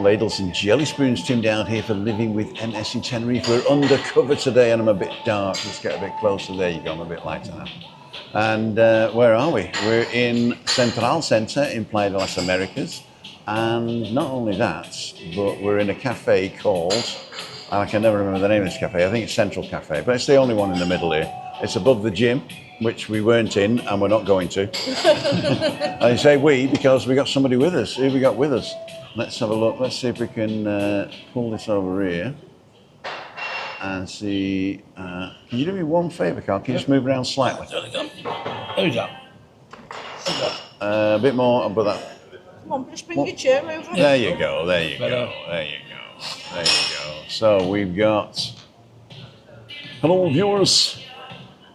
Ladles and jelly spoons, Tim down here for Living with MS in Tenerife. We're undercover today and I'm a bit dark. Let's get a bit closer. There you go, I'm a bit lighter now. And where are we? We're in Central Centre in Playa de las Americas. And not only that, but we're in a cafe called, I can never remember the name of this cafe, I think it's Central Café, but it's the only one in the middle here. It's above the gym, which we weren't in and we're not going to. I say we because we got somebody with us. Who we got with us? Let's have a look. Let's see if we can pull this over here and see. Can you do me one favour, Carl? Can you just move around slightly? Who's that? A bit more, but that. Come on, just bring your chair over. There you go, there you go, there you go, there you go. So we've got. Hello, viewers.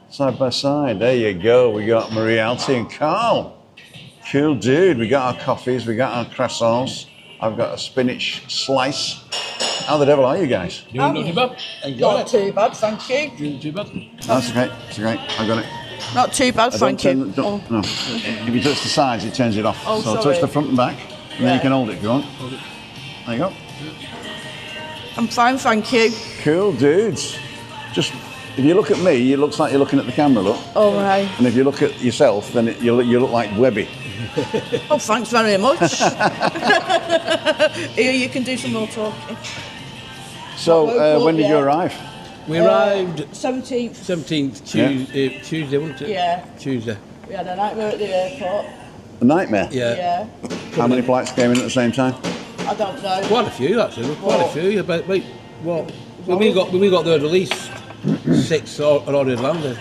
Side by side, there you go. We got Marialty and Carl. Cool dude. We got our coffees, we got our croissants. I've got a spinach slice. How the devil are you guys? Not too bad. Not too bad, thank you. Doing too bad. That's okay, it's okay. I got it. Not too bad, thank you. No. If you touch the sides, it turns it off. Oh, so sorry. touch the front and back, and then you can hold it if you want. There you go. I'm fine, thank you. Cool dudes. Just, if you look at me, it looks like you're looking at the camera, look. All right. And if you look at yourself, then you look like Webby. Oh, thanks very much. Here, you can do some more talking. So, when did you arrive? We arrived 17th. 17th Tuesday, wasn't it? Yeah. Tuesday. We had a nightmare at the airport. A nightmare? Yeah. How many flights came in at the same time? I don't know. Quite a few actually. Quite a few. About what? When we got there at least 6 or already landed.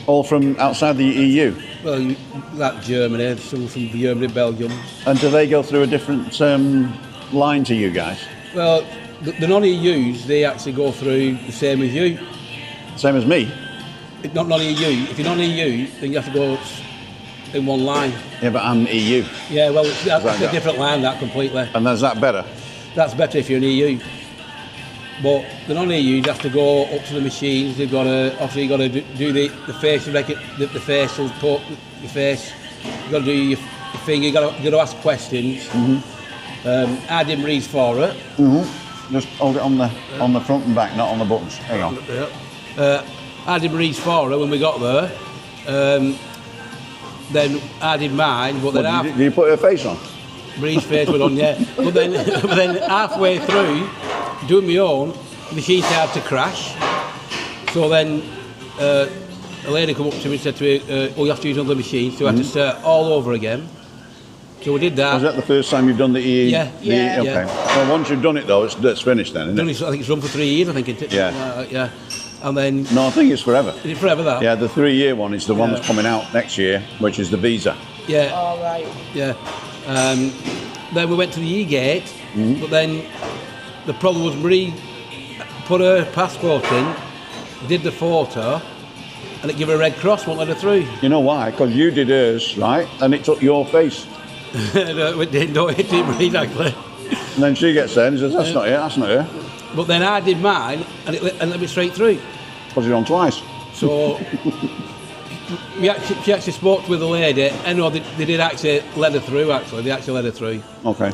All from outside the EU? Well, that Germany, some from Germany, Belgium. And do they go through a different line to you guys? Well, the non-EUs, they actually go through the same as you. Same as me? Not non-EU. If you're non-EU, then you have to go in one line. Yeah, but I'm EU. Yeah, well, that's that a different line, that, completely. And is that better? That's better if you're an EU. But the non-EUs have to go up to the machines. They've got to, obviously, you've got to do the facial, the facial, put the face. You've got to do your thing. You've got to ask questions. I didn't read for it. Just hold it on the front and back, not on the buttons. Hang on. I did Marie's for her when we got there. Then I did mine, but then Did you put her face on? Marie's face went on, yeah. But then halfway through, doing my own, the machine started to crash. So then a lady come up to me and said to me, "Oh, you have to use another machine." So I had to start all over again. So we did that. Was that the first time you've done the EE? Yeah. Yeah. Okay. Well, once you've done it though, it's finished then, isn't it? I think it's run for 3 years, I think, isn't it? Yeah. Yeah. And then... No, I think it's forever. Is it forever, that? Yeah, the 3-year one is the one that's coming out next year, which is the visa. Yeah. All right. Yeah. Then we went to the E-gate, but then the problem was Marie put her passport in, did the photo, and it gave her a red cross, won't let her through. You know why? Because you did hers, right? And it took your face. No, it didn't read actually. And then she gets there and says, that's not her, that's not her. But then I did mine, and it let me straight through. Put it on twice. So she actually spoke with the lady, and no, they did actually let her through. Actually, they actually let her through. Okay.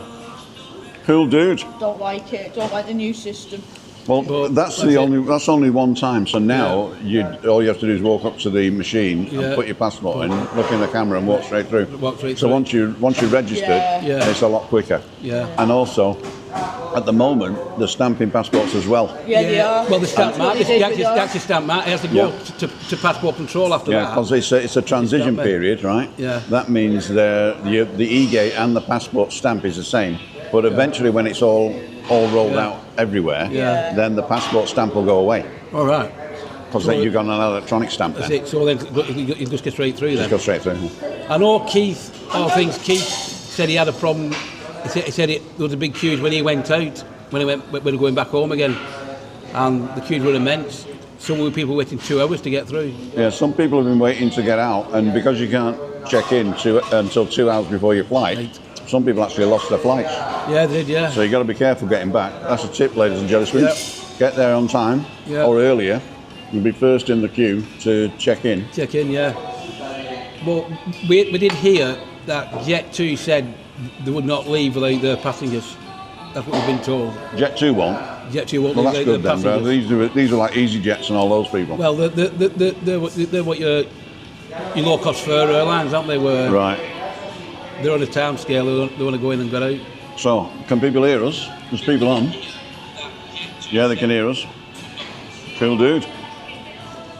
Cool dude. Don't like it. Don't like the new system. Well, But that's only one time. So now all you have to do is walk up to the machine and put your passport in, look in the camera, and walk straight through. Walk straight so through. once you're registered, it's a lot quicker. Yeah. And also, at the moment, they're stamping passports as well. Yeah, they are. Well, the stamp mark. That's what They they did actually stamp mark. It has to go to passport control after Yeah, that. because it's a transition period, right? Yeah. That means the e-gate and the passport stamp is the same. But eventually, when it's all rolled out everywhere, then the passport stamp will go away. All right. Because then you've got an electronic stamp That's then. it. So then you just get straight through then. Just go straight through. I know Keith said he had a problem. He said there was a big queue when he went out, when we were going back home again. And the queues were immense. Some people waiting 2 hours to get through. Yeah, some people have been waiting to get out, and because you can't check in until 2 hours before your flight, some people actually lost their flights. Yeah, they did, yeah. So you've got to be careful getting back. That's a tip, ladies and gentlemen. Yep. Get there on time or earlier. You'll be first in the queue to check in. Check in, yeah. But we did hear that Jet 2 said they would not leave without their passengers. That's what we've been told. Jet 2 won't. Jet 2 won't Well, leave that's without good their then, bro. passengers. These are like Easy Jets and all those people. Well, they're what your low-cost fare airlines, aren't they? Where Right. they're on a time scale. They want to go in and get out. So, can people hear us? There's people on. Yeah, they can hear us. Cool dude.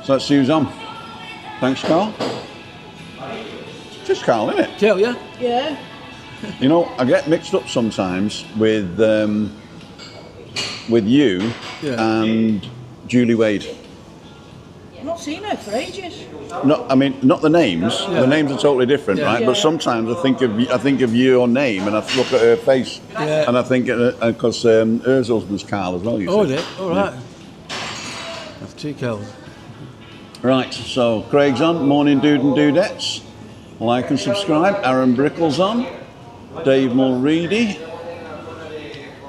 So let's see who's on. Thanks, Carl. Just Carl, isn't it? Tell ya? Yeah. You know, I get mixed up sometimes with you and Julie Wade. I've not seen her for ages. No, I mean not the names. Yeah. The names are totally different, Yeah. right? Yeah. But sometimes I think of your name and I look at her face, Yeah. and I think because her husband's Carl as well. You Oh, see. is it? All right. That's 2 Carls. Right. So Craig's on. Morning, dude and dudettes. Like and subscribe. Aaron Brickle's on. Dave Mulready.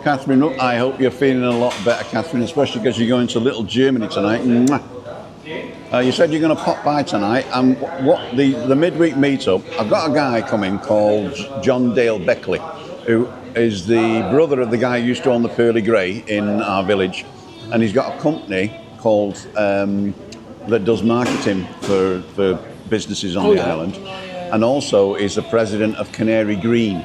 Catherine, I hope you're feeling a lot better, Catherine, especially because you're going to Little Germany tonight. Mwah. You said you're going to pop by tonight, and what the midweek meetup, I've got a guy coming called John Dale Beckley, who is the brother of the guy who used to own the Pearly Grey in our village, and he's got a company called that does marketing for businesses on the island, and also is the president of Canary Green,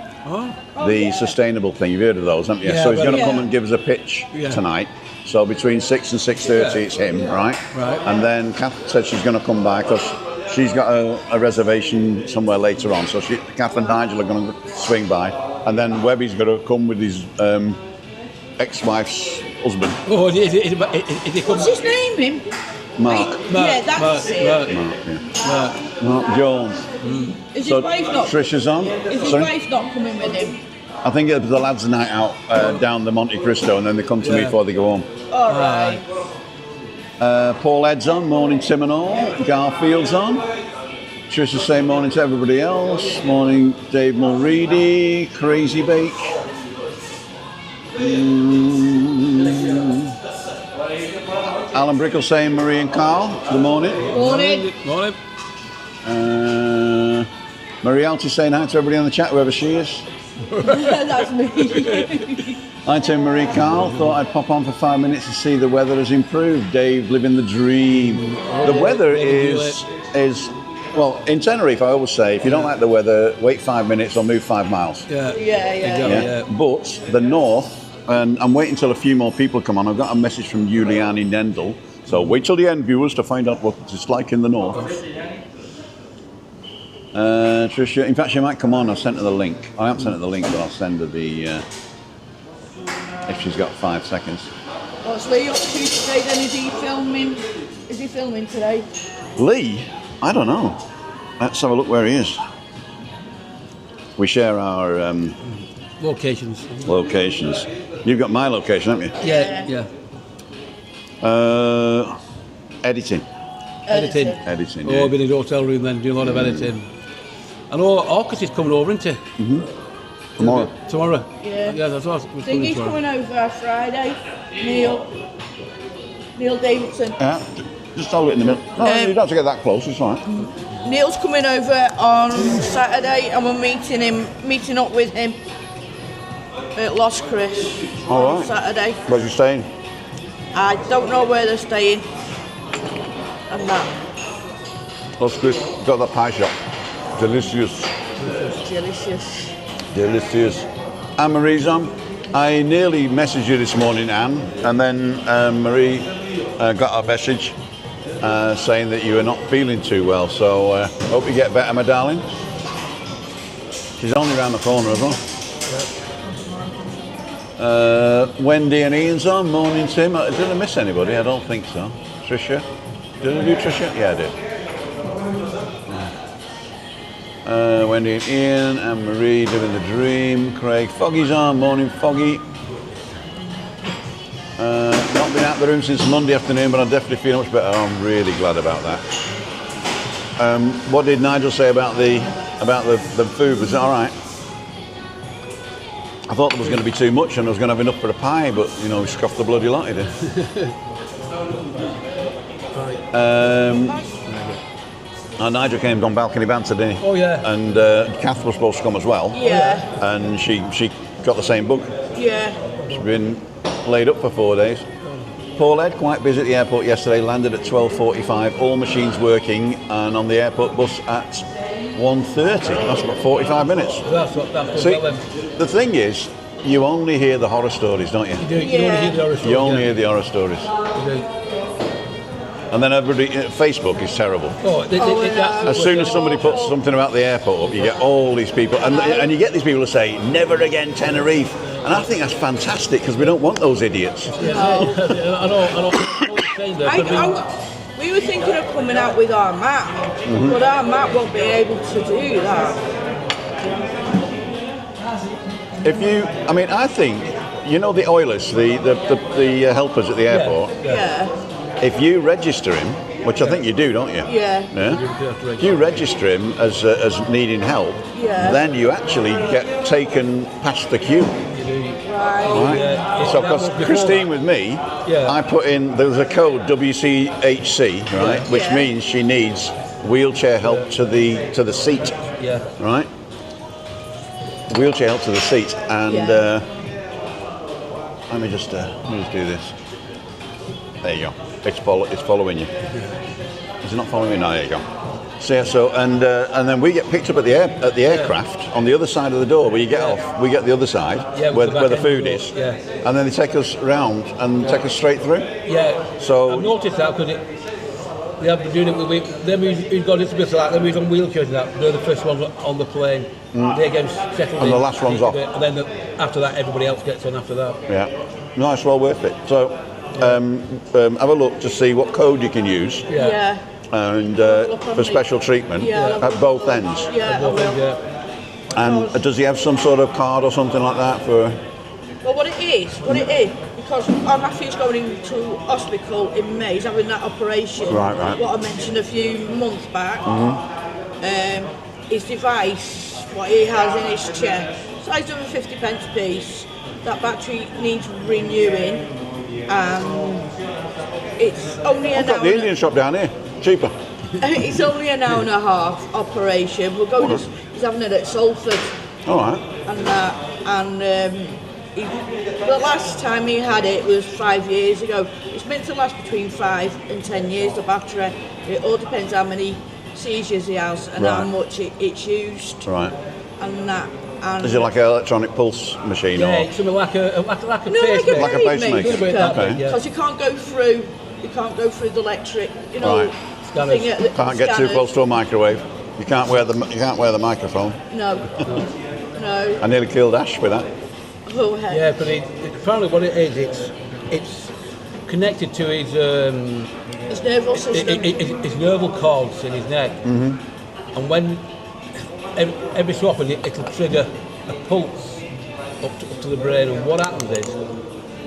the sustainable thing. You've heard of those, haven't you? Yeah, So he's but- going to Yeah. come and give us a pitch tonight. So between 6 and 6:30, it's him, right? Right. And then Kath said she's going to come by because she's got a reservation somewhere later on. So Kath and Nigel are going to swing by, and then Webby's going to come with his ex-wife's husband, Oh, is it What's his name, him? Mark. Yeah, that's it. Mark, yeah. Mark Jones. Is his So wife not? Trisha's on. Is his Sorry? wife not coming with him? I think it'll be the lads' night out down the Monte Cristo, and then they come to me Yeah. before they go home. All right. Paul Ed's on, morning Tim and all. Garfield's on. Trisha's saying morning to everybody else. Morning Dave Mulready, Crazy Bake. Alan Brickle saying Marie and Carl, good morning. Morning. Morning. Marie Alty saying hi to everybody on the chat, whoever she is. That's me. Hi to Marie Carl, thought I'd pop on for 5 minutes to see the weather has improved. Dave, living the dream. The weather is well, in Tenerife I always say, if you don't like the weather, wait 5 minutes or move 5 miles. Yeah. Yeah, Exactly, Yeah. But the north, and I'm waiting till a few more people come on. I've got a message from Juliani Nendel, so wait till the end, viewers, to find out what it's like in the north. Trisha, in fact, she might come on. I've sent her the link. I haven't sent her the link, but I'll send her the if she's got 5 seconds. What's Lee up to today then? Is he filming? Is he filming today? Lee, I don't know. Let's have a look where he is. We share our Locations. locations. You've got my location, haven't you? Yeah. Editing. Editing. Editing. Oh, I've been in the hotel room then, doing a lot of editing. I know Orcus is coming over, isn't he? Tomorrow. Tomorrow. Yeah. Yeah, that's what. I think he's coming over Friday. Neil Davidson. Yeah, just hold it in the middle. No, you don't have to get that close, it's all right. Neil's coming over on Saturday, and we're meeting up with him at Los Chris All on right. Saturday. Where's you staying? I don't know where they're staying. And that. Let's got that pie shop. Delicious. Delicious. Delicious. Anne-Marie's on. I nearly messaged you this morning, Anne, and then Marie got a message saying that you were not feeling too well, so hope you get better, my darling. She's only around the corner as well. Wendy and Ian's on. Morning, Tim. Did I miss anybody? I don't think so. Trisha? Did I do Trisha? Yeah, I did. Wendy and Ian, and Marie doing the dream. Craig Foggy's on. Morning, Foggy. Not been out the room since Monday afternoon, but I definitely feel much better. I'm really glad about that. What did Nigel say about the food? Was it all right? I thought there was going to be too much, and I was going to have enough for a pie, but you know, we scoffed the bloody lot, he did. And Nigel came on balcony banter, didn't he? Oh yeah. And Kath was supposed to come as well. Yeah. And she got the same bug. Yeah. She's been laid up for 4 days. Paul Ed, quite busy at the airport yesterday, landed at 12:45, all machines working, and on the airport bus at 1:30. That's about 45 minutes. That's See, well then. the thing is, you only hear the horror stories, don't you? You do. You only hear the horror stories. You only hear the horror stories. You do. And then everybody, Facebook is terrible. That's As soon as somebody puts something about the airport up, you get all these people, and you get these people who say, "Never again Tenerife," and I think that's fantastic because we don't want those idiots. I know. We were thinking of coming out with our map, but our map won't be able to do that. I think, you know, the oilers, the helpers at the airport. Yeah. If you register him, which I think you do, don't you? Yeah. If you register him as needing help, then you actually get taken past the queue. Right. So, because Christine with me, I put in, there was a code WCHC, right, which means she needs wheelchair help to the seat. Yeah. Right. Wheelchair help to the seat, and let me just do this. There you go. It's following you. Is it not following me? No, there you go. So and then we get picked up at the aircraft on the other side of the door where you get off. We get the other side where the food is, and then they take us round and take us straight through. Yeah. So I've noticed that because they have been doing it with them who've got disabilities like them who's on wheelchairs and that. They're the first ones on the plane. They get settled in. And the last one's off. And then after that, everybody else gets on after that. Yeah. Nice, well worth it. So have a look to see what code you can use. Yeah. And for special treatment at both ends. And does he have some sort of card or something like that for? Well, what it is, because our nephew's going into hospital in May, he's having that operation. Right. What I mentioned a few months back. His device, what he has in his chair, size of a 50p a piece. That battery needs renewing, and it's only an hour. Got the Indian shop down here, cheaper. It's only an hour and a half operation. We're going. He's having it at Salford. All right. And the last time he had it was 5 years ago. It's meant to last between 5 and 10 years. The battery. It all depends how many seizures he has and how much it's used. Right. And that. And is it like an electronic pulse machine? Yeah, or? it's something like a pacemaker. Like a pacemaker. Okay. Because you can't go through the electric, Right. thing at the Can't get too close to a microwave. You can't wear the microphone. No. I nearly killed Ash with that. Oh, heck. Yeah, but apparently what it is, it's connected to his nervous system. His nerval cords in his neck, and when every so often it'll trigger a pulse up to the brain, and what happens is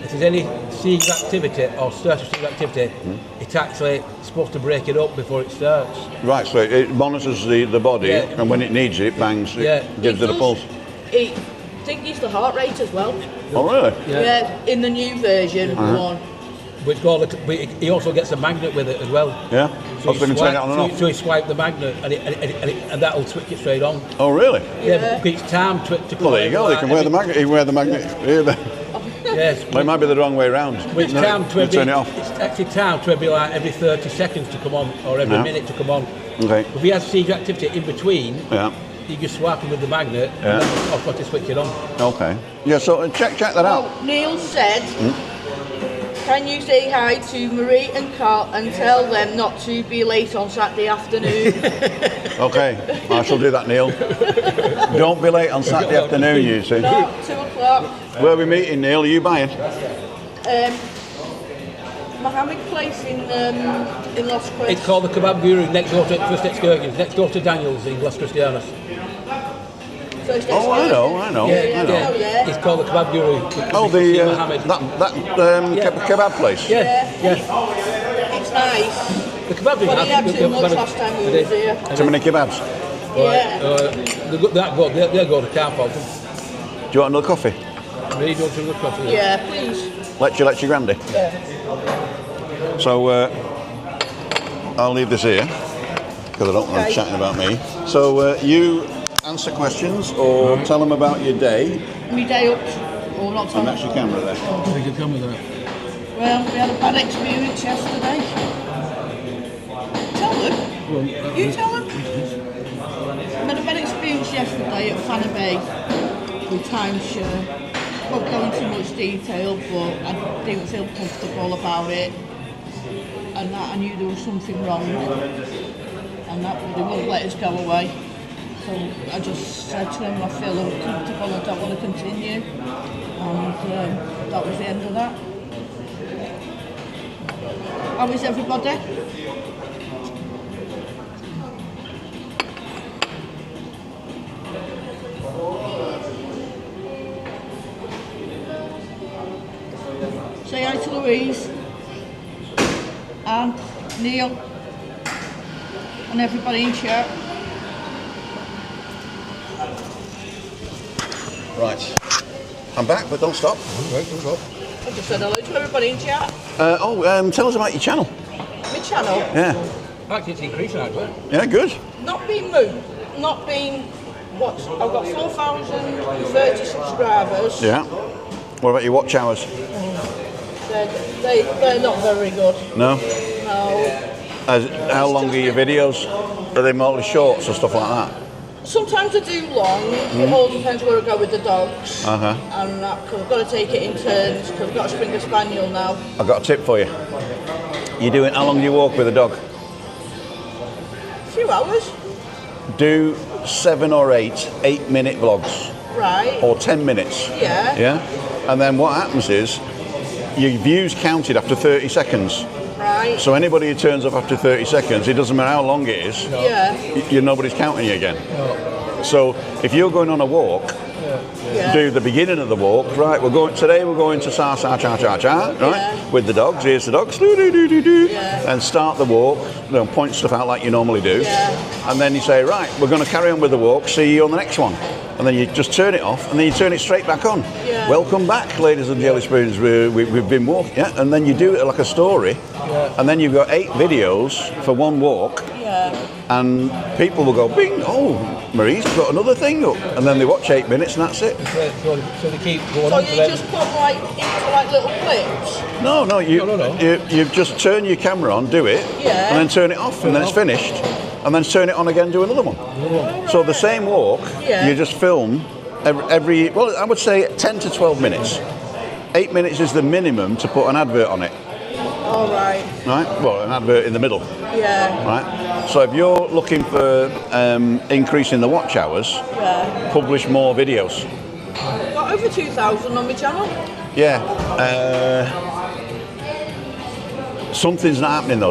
if there's any seizure activity or start of seizure activity, it's actually supposed to break it up before it starts. Right, so it monitors the body, and when it needs it, bangs, it gives it a pulse. It thinks the heart rate as well. Oh, really? Yeah, in the new version one. But he also gets a magnet with it as well. Yeah? So you can turn it on and off? So he swipe the magnet and that'll switch it straight on. Oh, really? Yeah, but it's time to well, there you go, they can wear the magnet. You wear the magnet. Yes. Well, it might be the wrong way round. It's time to turn it off. It's actually time to every 30 seconds to come on, or every minute to come on. Okay. If he has seizure activity in between, you just swipe him with the magnet and then I've got to switch it on. Okay. Yeah, so check that out. Oh, Neil said, can you say hi to Marie and Carl and tell them not to be late on Saturday afternoon? Okay, I shall do that, Neil. Don't be late on Saturday afternoon, you see. No, 2 o'clock. Where are we meeting, Neil? Are you buying? Mohammed Place in Las Cruces. It's called the Kebab Guru, next door to First Excursions, next door to Daniel's in Las Cristianas. Oh, I know. Yeah. It's called the Kebab Guru. Oh, that kebab place. Yeah. It's nice. The kebab is But he had too much last time we was here. Too many kebabs. Yeah. They'll go to Carpal. Do you want another coffee? Really don't do the coffee. Yeah, please. Let your granddie. Yeah. So I'll leave this here. because I don't want them Okay. chatting about me. So you answer questions or tell them about your day. My day up, or not And telling. that's your camera there. Take a camera there. Well, we had a bad experience yesterday. Tell them. Well, You tell them. We had a bad experience yesterday at Fanny Bay with timeshare. Won't go into much detail, but I didn't feel comfortable about it. And that I knew there was something wrong. And that they wouldn't let us go away. So I just said to him, I feel uncomfortable, I don't want to continue. And that was the end of that. How is everybody? Say hi to Louise and Neil and everybody in chat. Right. I'm back, but don't stop. Right, don't stop. I just said hello to everybody in chat. Tell us about your channel. My channel, Yeah. Actually, it's increasing, actually. Yeah, good. not being moved, not being what I've got 4,030 subscribers. Yeah. What about your watch hours? They're not very good. No? No. How long are your videos? Are they mostly shorts or stuff like that? Sometimes I do long. It all depends where I go with the dogs. Uh-huh. And that, cause I've got to take it in turns. Because I've got a Springer Spaniel now. I've got a tip for you. How long do you walk with a dog? A few hours. Do 7 or 8-minute vlogs. Right. Or 10 minutes. Yeah. Yeah? And then what happens is, your views counted after 30 seconds. Right. So anybody who turns up after 30 seconds, it doesn't matter how long it is, Yeah. nobody's counting you again. So if you're going on a walk, Yeah. do the beginning of the walk, right, today we're going to cha cha cha cha cha, right, Yeah. with the dogs, here's the dogs, do do do do do, Yeah. and start the walk, point stuff out like you normally do, Yeah. and then you say, right, we're going to carry on with the walk, see you on the next one. And then you just turn it off, and then you turn it straight back on. Yeah. Welcome back, ladies and jelly spoons. We've been walking, yeah. And then you do it like a story, and then you've got 8 videos for one walk, Yeah. and people will go, bing, oh, Marie's got another thing up, and then they watch 8 minutes, and that's it. So they keep going So on for you them. just put like into like little clips. No, No. you just turn your camera on, do it, Yeah. and then turn it off, and then it's finished, and then turn it on again, do another one. So the same walk, Yeah. you just film every, well, I would say 10 to 12 minutes. 8 minutes is the minimum to put an advert on it, All right. right? Well, an advert in the middle, Yeah. right? So if you're looking for increasing the watch hours, Yeah. publish more videos. Got over 2,000 on my channel. Yeah. Something's not happening though.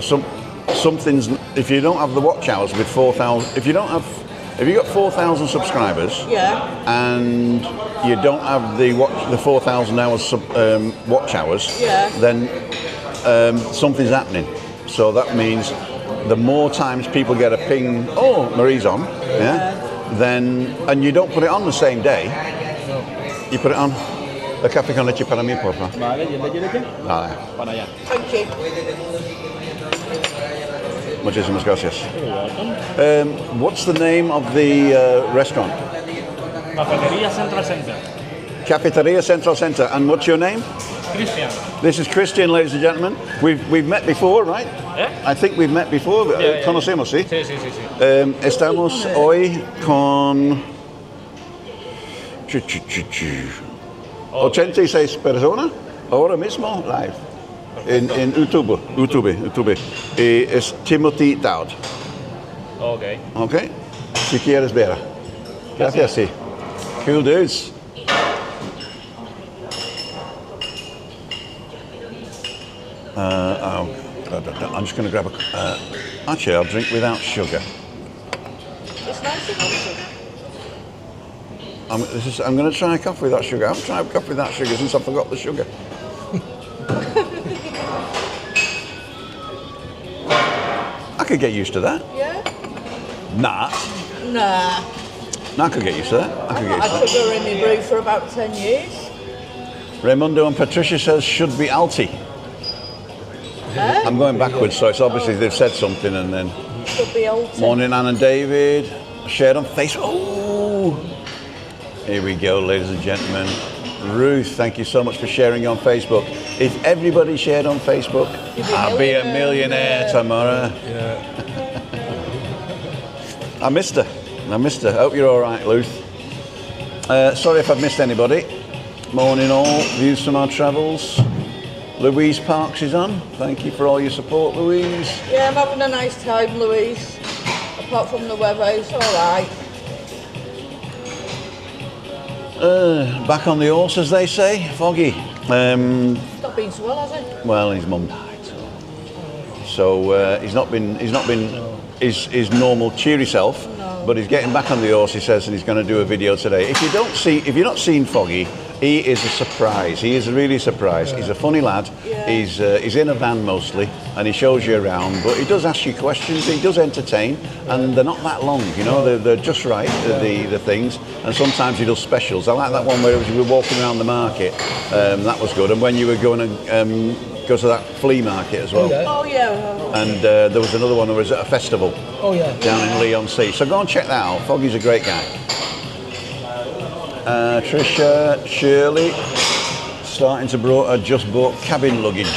Something's. If you don't have the watch hours with 4,000, if you got 4,000 subscribers, Yeah. and you don't have the 4,000 hours watch hours, Yeah. then something's happening. So that means the more times people get a ping, oh, Marie's on, yeah, then, and you don't put it on the same day, you put it on. El café con leche para mí, por favor. Vale, ¿y el de leche? Vale. Para allá. Thank you. Muchísimas gracias. What's the name of the restaurant? Cafetería Central Center. Cafeteria Central Center. And what's your name? Cristian. This is Christian, ladies and gentlemen. We've met before, right? ¿Eh? I think we've met before. Yeah. Conocemos, ¿sí? Sí, sí, sí, sí. Estamos hoy con 86 personas ahora mismo live en YouTube. Y es Timothy Dowd. Ok. ¿Ok? Si quieres ver. Gracias, sí. Cool dudes. I'm just going to grab a... actually, I'll drink without sugar. It's nice to have sugar. I'm going to try coffee without sugar. I haven't tried coffee without sugar since I forgot the sugar. I could get used to that. Yeah? Nah. Nah. No, I could get used to that. I could get I've used had to sugar in my brew for about 10 years. that. Raimundo and Patricia says should be Alti. Eh? I'm going backwards, so it's obviously they've said something and then... Could be old. Morning, Anne and David. Shared on Facebook. Oh, here we go, ladies and gentlemen. Ruth, thank you so much for sharing on Facebook. If everybody shared on Facebook, I'll be a millionaire tomorrow. Yeah. I missed her. Hope you're all right, Ruth. Sorry if I've missed anybody. Morning all. Views from our travels. Louise Parks is on. Thank you for all your support, Louise. Yeah, I'm having a nice time, Louise. Apart from the weather, it's all right. Back on the horse, as they say. Foggy. He's not been so well, has he? Well, his mum died. So he's not been his normal cheery self. No. But he's getting back on the horse, he says, and he's going to do a video today. If you're not seen Foggy, he is a surprise. He is really a surprise. He's a funny lad. Yeah. He's in a van mostly, and he shows you around. But he does ask you questions. He does entertain, and they're not that long. You know, they're just right. The things, and sometimes he does specials. I like that one where we were walking around the market. That was good. And when you were going to go to that flea market as well. Oh, yeah. And there was another one that was at a festival. Oh, yeah. Down in Leon-C. So go and check that out. Foggy's a great guy. Trisha, Shirley, just bought cabin luggage.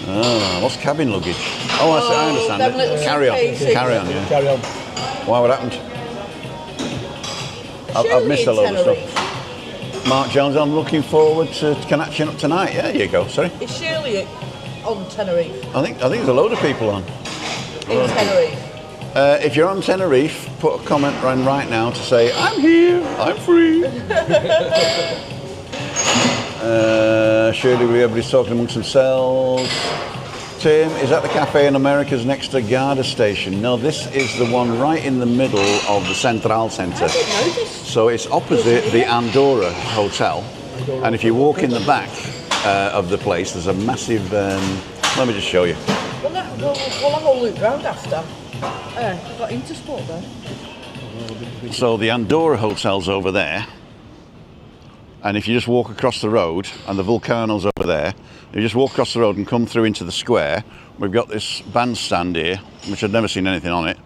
Oh, what's cabin luggage? Oh, I understand them it. little Carry on, suitcases. carry on, yeah. Carry on. Why, what happened? I've missed a load of stuff. Mark Jones, I'm looking forward to catching up tonight. Yeah, there you go, sorry. Is Shirley on Tenerife? I think there's a load of people on. In Tenerife? If you're on Tenerife, put a comment right now to say, I'm here, I'm free. Surely everybody's talking amongst themselves. Tim, is that the cafe in America's next to Garda station? No, this is the one right in the middle of the Central Centre. I didn't know this. So it's opposite the Andorra Hotel. And if you walk in the back of the place, there's a massive, let me just show you. We'll have a look round after. I've got Intersport there. So the Andorra Hotel's over there. And if you just walk across the road, and the Vulcano's over there, you just walk across the road and come through into the square. We've got this bandstand here, which I'd never seen anything on it.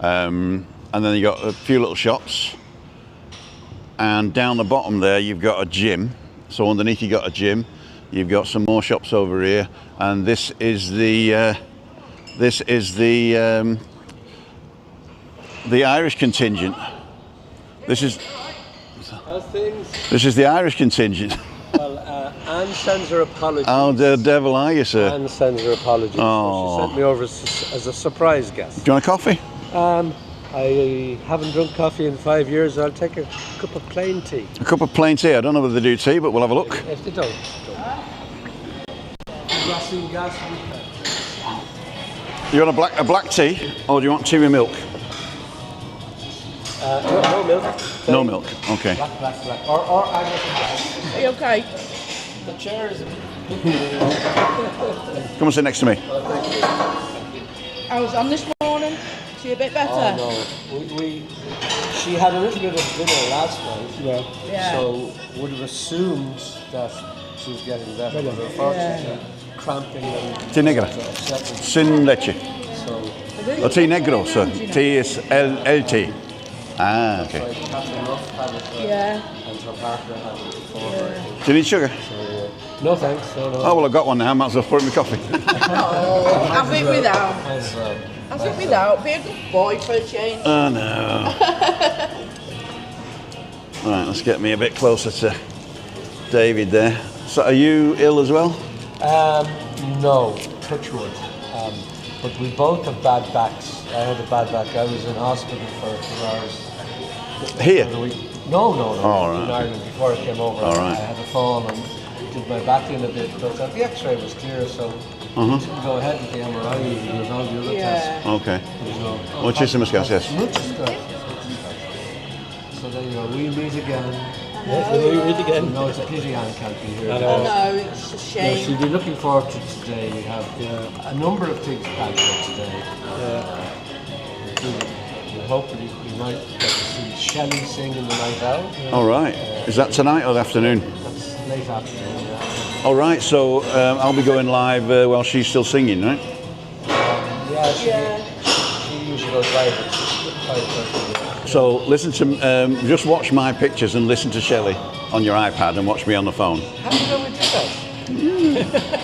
And then you've got a few little shops. And down the bottom there, you've got a gym. So underneath you've got a gym. You've got some more shops over here. And this is the Irish contingent. This is the Irish contingent. Well, Anne sends her apologies. Oh, the devil are you, sir? Anne sends her apologies. Oh. She sent me over as a surprise guest. Do you want a coffee? I haven't drunk coffee in 5 years. I'll take a cup of plain tea. A cup of plain tea. I don't know whether they do tea, but we'll have a look. If they don't. You want a black tea, or do you want tea with milk? No milk. No milk. Okay. Black. Or I get Are you okay? the chair is. Come and sit next to me. I was on this morning. Is she a bit better? Oh no, she had a little bit of dinner last night. Yeah. So would have assumed that she was getting better, but unfortunately, cramping and Tea negra. upsetting. Sin leche. So O tea negro, sir. Tea is LT. Ah, okay. Catherine Ruff had it, Yeah. and Tom Parker had it before her. Do you need sugar? No thanks, no. Oh, well, I've got one now. I might as well put it in my coffee. Oh, have it without. As, Have it without. Be a good boy for a change. Oh, no. Right, let's get me a bit closer to David there. So, are you ill as well? no, touch wood. But we both have bad backs. I had a bad back. I was in hospital for a few hours. Here? The week. No. Oh, right. In Ireland before I came over. All right. I had a fall and did my back in a bit, but the X-ray was clear, so didn't go ahead with the MRI and all the other tests. Okay. So, Muchísimas gracias. Muchas gracias. So there you go. We meet again. Yes, we meet again. No, it's a pity Anne can't be here. I know. No, it's a Yeah, shame. she'll be looking forward to today. We have a number of things planned for today. Hopefully we might get to see Shelley sing in the night out. All right. Is that tonight or the afternoon? That's late afternoon, yeah. All right, so I'll be going live while she's still singing, right? Yeah, goes live at 5:30. So listen to, just watch my pictures and listen to Shelley on your iPad and watch me on the phone. How do you know we do that?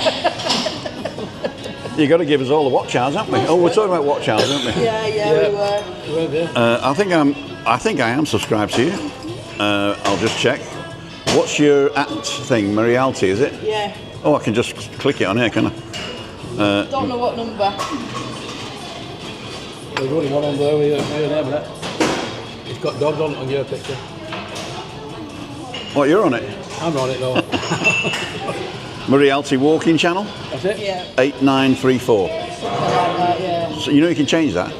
You got to give us all the watch hours, haven't we? Oh, we're talking about watch hours, aren't we? Yeah, we were. I think I am subscribed to you. I'll just check. What's your thing? Marialty, is it? Yeah. Oh, I can just click it on here, can I? Don't know what number. There's only one on there with your name on it. It's got dogs on your picture. What, you're on it? I'm on it though. Marialty walking channel? That's it? Yeah. 8934. Something like that, yeah. So you know you can change that?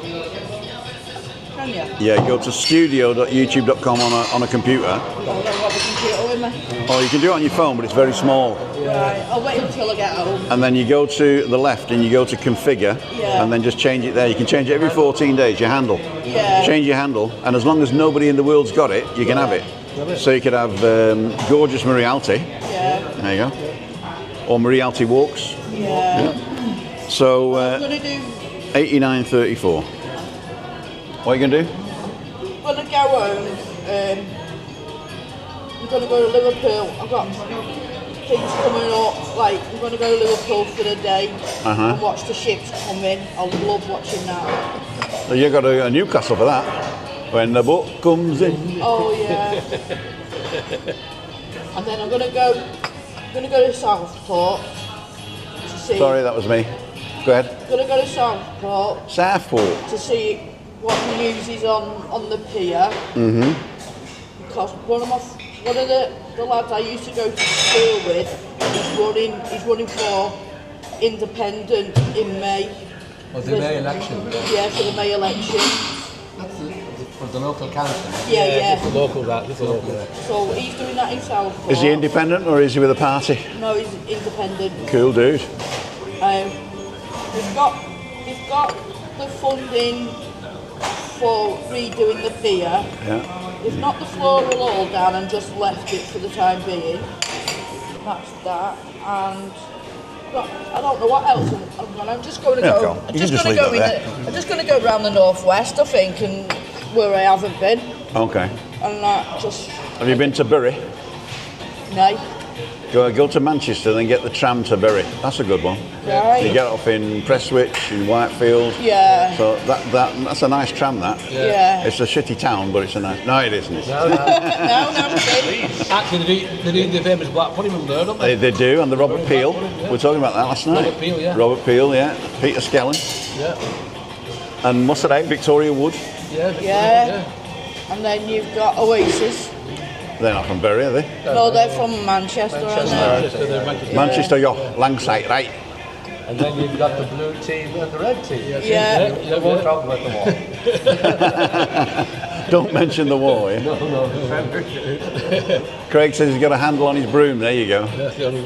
Can you? Yeah, go to studio.youtube.com on a computer. I don't have a computer with me. Or you can do it on your phone, but it's very small. Right, I'll wait until I get home. And then you go to the left and you go to configure, Yeah. and then just change it there. You can change it every 14 days, your handle. Yeah. Change your handle, and as long as nobody in the world's got it, you can have it. So you could have gorgeous Marialty. Yeah. There you go. Or Marialty walks. Yeah. So I'm gonna do. 8934. What are you gonna do? I'm gonna go home. I'm gonna go to Liverpool. I've got things coming up. Like I'm gonna go to Liverpool for the day and watch the ships come in. I love watching that. So you got to go to Newcastle for that. When the boat comes in. Oh yeah. And then I'm gonna go to Southport to see. Sorry, that was me. Go ahead. I'm gonna go to Southport Southport. to see what the news is on the pier. Because one of the lads I used to go to school with he's running for independent in May. Was the May election? Yeah, for the May election. That's for the local council. Yeah. It's a local that. It's a local. So he's doing that in Southport. Is he independent or is he with a party? No, he's independent. Cool dude. They've got the funding for redoing the pier. Yeah. They've knocked the floor all down and just left it for the time being. That's that. And I don't know what else. I'm just going to Yeah, go. go on. I'm You just can just going to leave go that in. I'm just going to go around the northwest, I think, and where I haven't been. Okay. And just Have you been to Bury? no. Go to Manchester, then get the tram to Bury. That's a good one. Right. You get off in Prestwich, in Whitefield. Yeah. So that's a nice tram. That. Yeah. It's a shitty town, but it's a nice. No, it isn't. No, I'm saying. Actually, they do the famous Black Pudding from there, don't they? They do, and the Robert Peel. We were talking about that last night. Robert Peel, yeah. Robert Peel, yeah. Peter Skellin. Yeah. And what's it out? Victoria Wood. Yeah. And then you've got Oasis. They're not from Bury, are they? No, they're from Manchester, aren't they? Manchester, yeah. Langside, right. And then you've got the blue team and the red team. Yeah. We won't talk about them all. Don't mention the war, yeah? No. Craig says he's got a handle on his broom. There you go. That's the only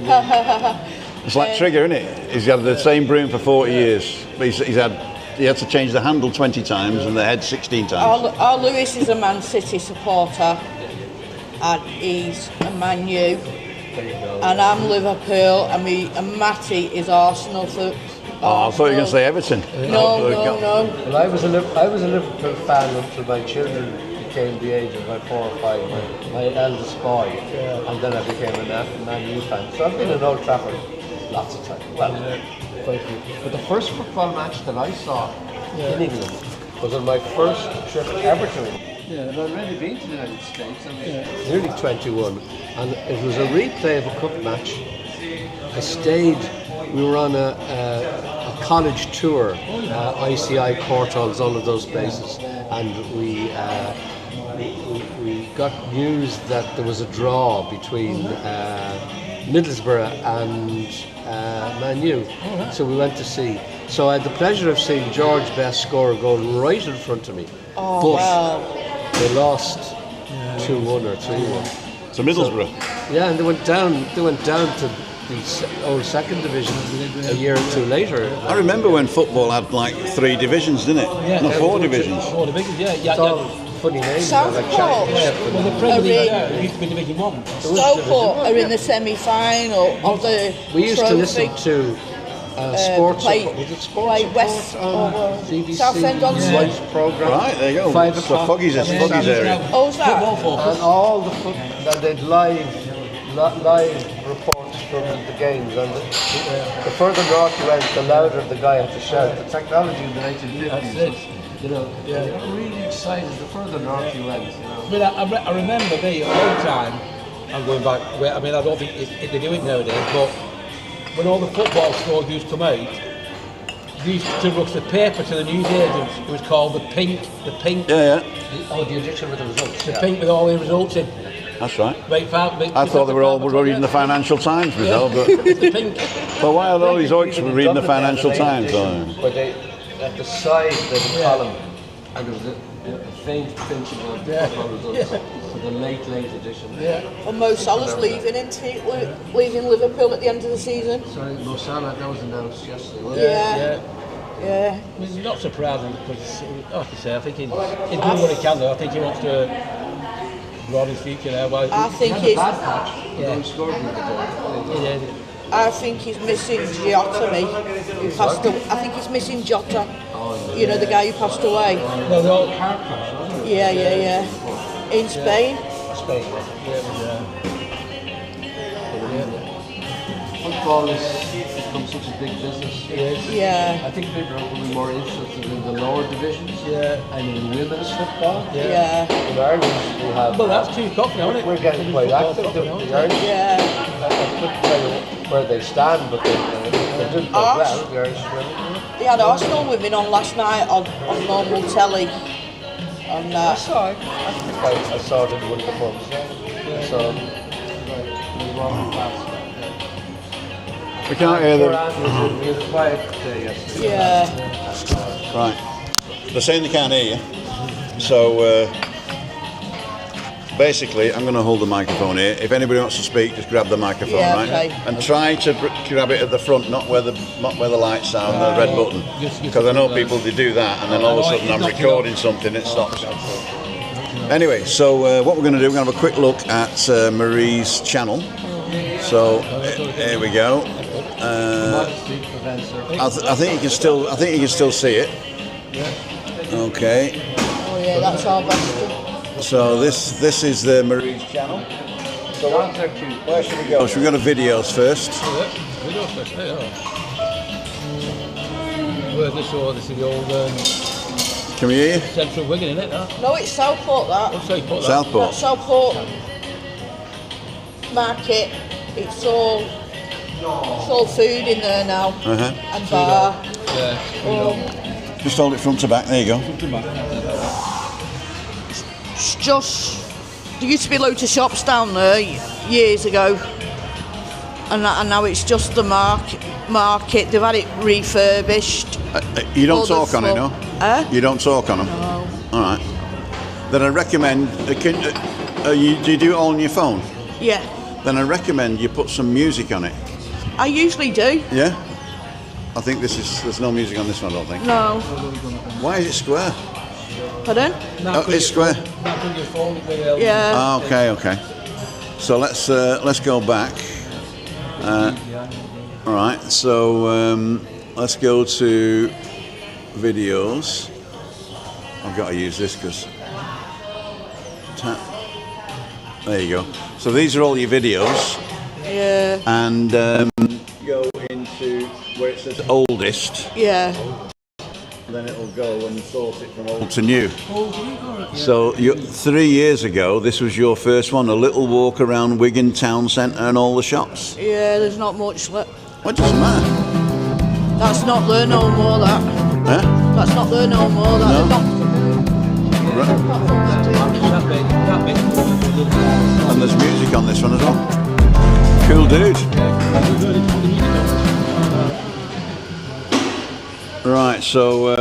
It's like Trigger, isn't it? He's had the same broom for 40 years. But he had to change the handle 20 times and the head 16 times. Our Lewis is a Man City supporter, and he's a Man U, and I'm Liverpool, and Matty is Arsenal. Oh, I thought you were going to say Everton. No. Well, I was a Liverpool fan until my children became the age of about 4 or 5. My eldest boy, and then I became a Man U fan. So I've been in Old Trafford lots of times. Well, quite a few. But the first football match that I saw in England was on my first trip ever to England. And I'd already been to the United States. I was nearly 21, and it was a replay of a cup match. We were on a college tour, ICI, Courthalls, all of those places, and we got news that there was a draw between Middlesbrough and Man U. So we went to see. So I had the pleasure of seeing George Best score a goal right in front of me. Oh, but wow. they lost 2-1 or 3-1. So Middlesbrough. Yeah, and they went down to the old second division a year or two later. I remember when football had like 3 divisions, didn't it? Yeah, No, 4 divisions. 4 divisions, yeah. It's all funny names. Southport. Well, the Premier League, it used to be Division 1. Stockport are in the semi-final of the We used to trophy. listen to Sports play, was it Sports play Report West on or CBC? Southend on Live programme. Right, there you go. 5 So o'clock. Foggy's area. Oh, is that? And all the and they'd live reports from the games, and the further north you went, the louder the guy had to shout. The technology in the 1950s was, you know, really excited the further north you went. You know. I mean, I remember me at one time. I'm going back. I mean, I don't think they do it nowadays, but when all the football scores used to come out, they used to rush the paper to the news agents. It was called the Pink. Yeah. The edition with the results. The Pink with all the results in. That's right. I thought they were all reading the Financial Times result, but the Pink. but why are all these oiks reading the Financial Times? But they, at the side there's a column, and there was a faint pinching of football results for the late edition. Well, Mo Salah's leaving, isn't he? Leaving Liverpool at the end of the season. Sorry, Mo Salah, that was announced yesterday. Wasn't it? Yeah. I mean, it's not surprising because, like I say, I think he's doing what he can. Though I think he wants to grow his future there. I think He he's. had a bad patch. He scored with the goal. I think he's missing Jota, who passed away. I think he's missing Jota. You know, the guy who passed away. No, they're all car crash, wasn't it? Yeah. In Spain. Spain. Football has become such a big business. Yeah. I think people are becoming more interested in the lower divisions. Yeah. And in women's football. Yeah. In Ireland, we have. Well, that's too tough now, isn't it? We're getting quite active. The Irish, Yeah. I couldn't tell you where they stand, but they did play well. The Irish women. They had Arsenal women on last night on normal telly. And I saw it. I think I saw it in one of the pubs. So, we can't hear them. He was quiet day yesterday. yeah. Right. They're saying they can't hear you. So basically, I'm going to hold the microphone here. If anybody wants to speak, just grab the microphone, Yeah, right? okay. And try to grab it at the front, not where the lights are and the red button. Because I know people they do that, and then all of a sudden I'm recording something, it stops. Anyway, so what we're going to do, we're going to have a quick look at Marie's channel. So here we go. I think you can still see it. Okay. Oh yeah, that's our best. So this is the Marie's channel. So where should we go? Should we go to videos first? This is the old Can we hear you? Central Wigan, isn't it? No, it's Southport. Southport. That's Southport Market. It's all food in there now. And bar. Just hold it front to back. There you go. It's just there used to be loads of shops down there years ago, and now it's just the market. They've had it refurbished. You don't talk on it, no? You don't talk on them? No. All right. Then I recommend, do you do it all on your phone? Yeah. Then I recommend you put some music on it. I usually do. Yeah? I think there's no music on this one, I don't think. No. Why is it square? Pardon? Oh, it's square. Yeah. Ah, okay. So let's go back. All right, so let's go to videos. I've got to use this because there you go. So these are all your videos. Yeah. And go into where it says oldest. Yeah. Then it'll go and sort it from old to new. So 3 years ago, this was your first one, a little walk around Wigan town centre and all the shops. Yeah, there's not much left. What doesn't matter? That's not there no more, that. Huh? That's not there no more, that. No? They're not And there's music on this one as well. Cool dude. Right, so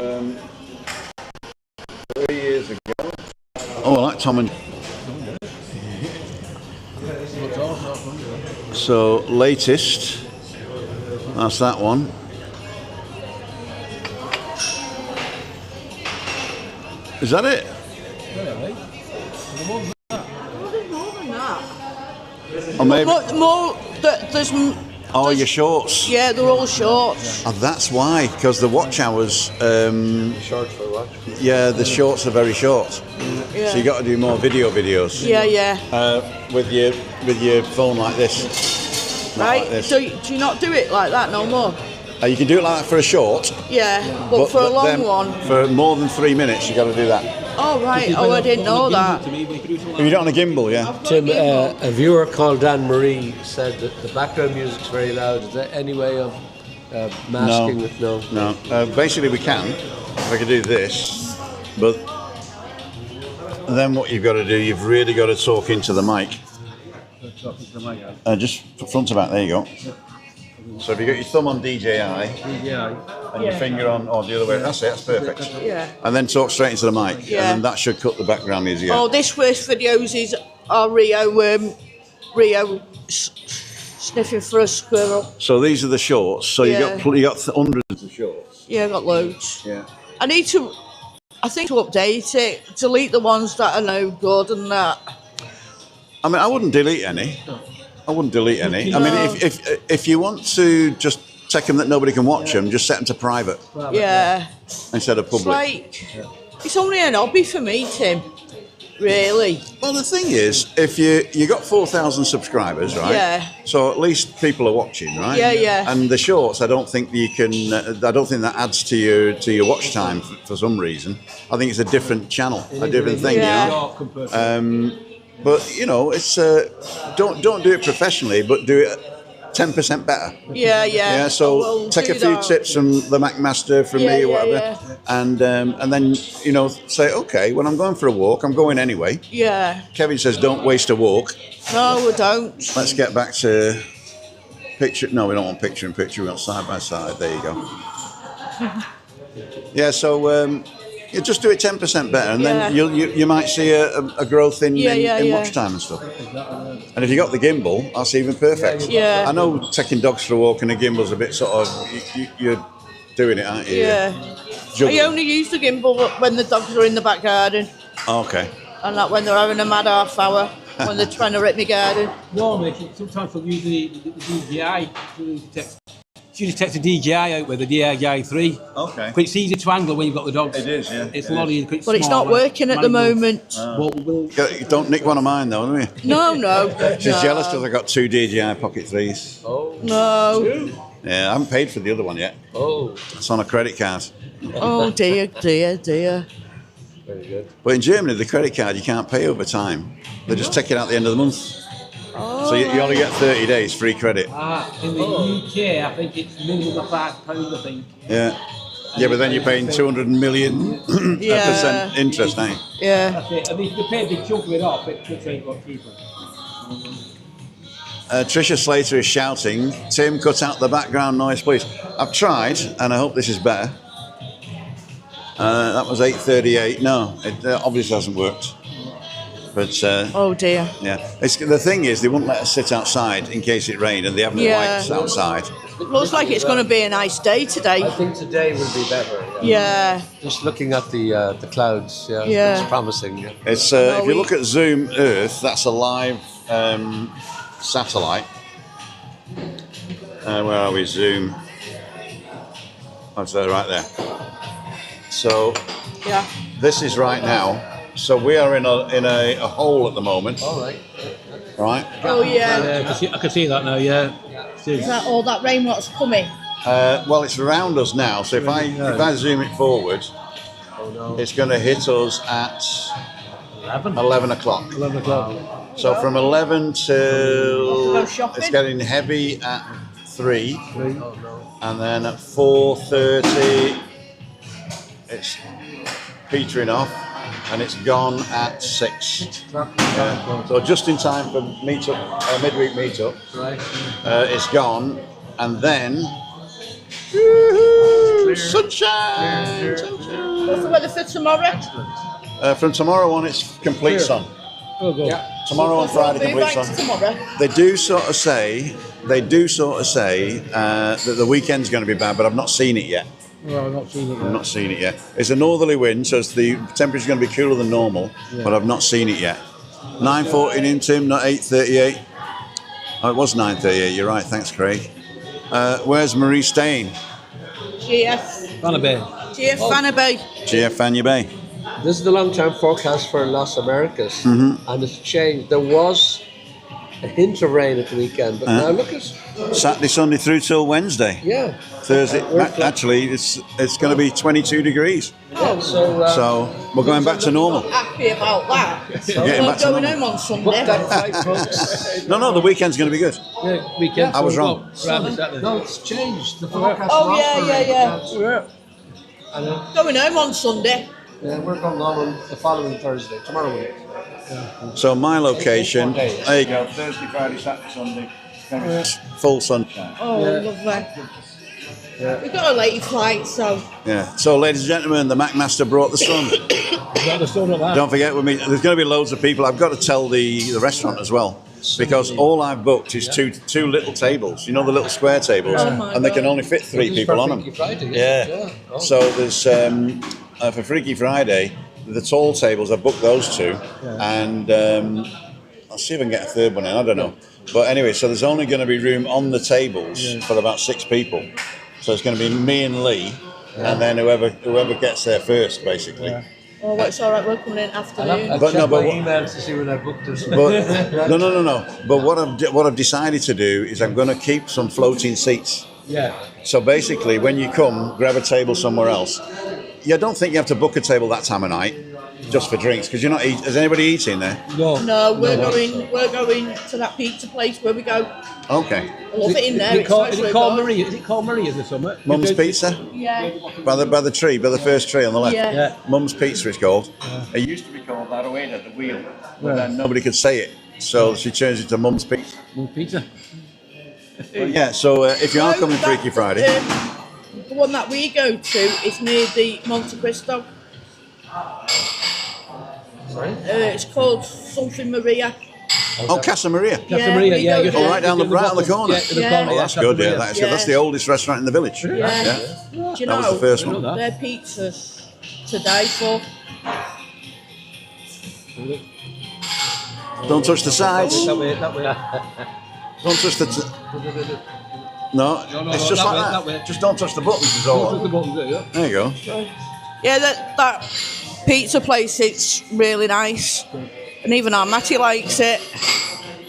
3 years ago. Oh, I like Tom and. So latest. That's that one. Is that it? more than that. Or maybe. More, there's Oh, your shorts. Yeah, they're all shorts. Oh, that's why, because the watch hours. Short for what? Yeah, the shorts are very short. Yeah. So you got to do more videos. Yeah, yeah. With your phone like this. Not Right. like this. So do you not do it like that no more? You can do it like that for a short. Yeah, but for a long then one. For more than 3 minutes, you got to do that. Oh right. Oh, I didn't know that. If you do it on a gimbal, yeah. Tim, a viewer called Dan Marie said that the background music's very loud. Is there any way of masking with no? No. Basically, we can. If I could do this, but then what you've got to do, you've really got to talk into the mic. Just front to back. There you go. So if you got your thumb on DJI and your finger on, or the other way, that's it. That's perfect. Yeah. And then talk straight into the mic, Yeah. and then that should cut the background music out. Oh, this first videos is our Rio sniffing for a squirrel. So these are the shorts. So Yeah. you got hundreds of shorts. Yeah, I got loads. Yeah. I think to update it, delete the ones that are no good and that. I mean, I wouldn't delete any. I wouldn't delete any. I mean, No. if you want to just check them that nobody can watch them, just set them to private Yeah. instead of It's public. like, it's only an hobby for me, Tim. Really. Well, the thing is, if you got 4,000 subscribers, right? Yeah. So at least people are watching, right? Yeah, yeah. And the shorts, I don't think you can. I don't think that adds to your watch time for some reason. I think it's a different channel, a different thing, Yeah. you know. But you know, it's don't do it professionally, but do it 10% better. Yeah, yeah. Yeah, I so will take a do few that. tips from the Mac Master, from Yeah, me or yeah, whatever, yeah. and then you know say, okay, when I'm going for a walk, I'm going anyway. Yeah. Kevin says, don't waste a walk. No, I don't. Let's get back to picture. No, we don't want picture in picture. We want side by side. There you go. Yeah, so you just do it 10% better, and Yeah. then you might see a growth in Yeah. watch time and stuff. And if you got the gimbal, that's even perfect. Yeah. I know taking dogs for a walk and a gimbal's a bit sort of you're doing it, aren't you? Yeah. Juggling. I only use the gimbal when the dogs are in the back garden, Okay. and that when they're having a mad half hour, when they're trying to rip my garden. Normally, sometimes they'll use the DJI. She just takes the DJI out with the DJI 3. Okay. But it's easy to angle when you've got the dogs. It is, yeah. It's It a lot is. easier. But it's not working at the moment. But we'll, Don't nick one of mine though, do you? No. She's no. jealous because I got 2 DJI Pocket 3s. Oh, No. Yeah, I haven't paid for the other one yet. oh, It's on a credit card. Oh dear. very good. But in Germany, the credit card you can't pay over time. They just take it out at the end of the month. Oh, So you only get 30 days free credit. in the UK, I think it's minimum of £5, I think. Yeah. Yeah, but then you're paying 200 million Yeah. percent interest, ain't you? Yeah. That's it. And if you pay a big chunk of it off, it's a lot cheaper. Tricia Slater is shouting, Tim, cut out the background noise, please. I've tried, and I hope this is better. That was 8:38. No, it obviously hasn't worked. But Oh dear. yeah, the thing is, they wouldn't let us sit outside in case it rained, and they have no Yeah. lights outside. Looks like it's going to be a nice day today. I think today will be better. Yeah. Just looking at the clouds, Yeah. it's promising. Yeah. It's No, if you we- look at Zoom Earth, that's a live satellite. Where are we? Zoom. Oh, so right there. So Yeah. this is right now. So we are in a hole at the moment, All right. right? Oh yeah. Yeah, I can see that now, yeah. Is that all that rain what's coming? Well, it's around us now. So if I zoom it forward, it's going to hit us at 11 o'clock. 11 o'clock. So from 11 till Go shopping? it's getting heavy at 3, and then at 4:30 it's petering off, and it's gone at 6. Yeah. So just in time for midweek meetup, Right. it's gone, and then woo-hoo, sunshine. What's the weather for tomorrow? From tomorrow on, it's complete sun. Oh, good. Tomorrow and Friday, Be complete right sun. tomorrow. They do sort of say that the weekend's going to be bad, but I've not seen it yet. Well, I've not seen it I've yet. not seen it yet. It's a northerly wind, so the temperature's going to be cooler than normal, but I've not seen it yet. 9:14 in Tim, not 8:38. Oh, it was 9:38. You're right. Thanks, Craig. Where's Marie staying? GF. Banter. GF Fannaby. GF Fanya Bay. This is the long-term forecast for Las Americas, and it's changed. There was a hint of rain at the weekend, but now look at Saturday, Sunday through till Wednesday. yeah. Thursday. We're flat. Actually, it's going to be 22 degrees. Yeah, So we're going back to normal. Happy about that. Getting back to Going normal. home on Sunday. No, the weekend's going to be good. Yeah, weekend. I was wrong. Saturday. No, it's changed. The forecast. Oh, was yeah, for yeah, rain. yeah. Yeah. Going home on Sunday. Yeah, we're going on the following Thursday, tomorrow week. So my location, there you go, Thursday, Friday, Saturday, Sunday. Full sunshine. Oh, lovely. We've got a late flight, so. Yeah. So, ladies and gentlemen, the McMaster brought the sun. Got the sun on that. Don't forget with me, there's going to be loads of people. I've got to tell the restaurant as well. Because all I've booked is two little tables, you know, the little square tables, Oh my and they can God. only fit 3 people on them. Friday, Yeah. Oh. So there's for Freaky Friday, the tall tables. I booked those 2, and I'll see if I can get a third one in. I don't know, but anyway, so there's only going to be room on the tables for about 6 people. So it's going to be me and Lee, and then whoever gets there first, basically. Oh, well, it's all right. We're coming in afternoon. I'll But check no, but my what- emails to see when I booked this. But no. But what I've decided to do is I'm going to keep some floating seats. Yeah. So basically, when you come, grab a table somewhere else. I don't think you have to book a table that time of night, just for drinks, because you're not. Is anybody eating there? No. No, we're going to that pizza place where we go. Okay. I love it in there. Is it It's called, nice is where it it called goes. Marie? Is it called Marie in the summer? Mum's Pizza Yeah. by the tree, by the first tree on the left. Yeah. Yeah. Mum's Pizza is called. It used to be called that away at the wheel, but then nobody could say it, so she changed it to Mum's Pizza. Mum's Pizza. But yeah. So if you are coming that, Freaky Friday, The one that we go to is near the Monte Cristo. Sorry? It's called something Maria. Casa Maria. Casa Maria, we yeah. go just- there. Oh, right on the corner. Yeah, to the Yeah. corner. Oh, that's Casa good. Yeah, Maria. that's good. That's the oldest restaurant in the village. Yeah. Do you That was the know, first I know one. that. their pizzas to die for. Don't touch the sides. That way, that way. Don't touch the. No, No, it's no, just that like way, that. that way. Just don't touch the buttons. Is all. Touch the buttons there, yeah. There you go. Yeah, that pizza place, it's really nice. And even our Matty likes it.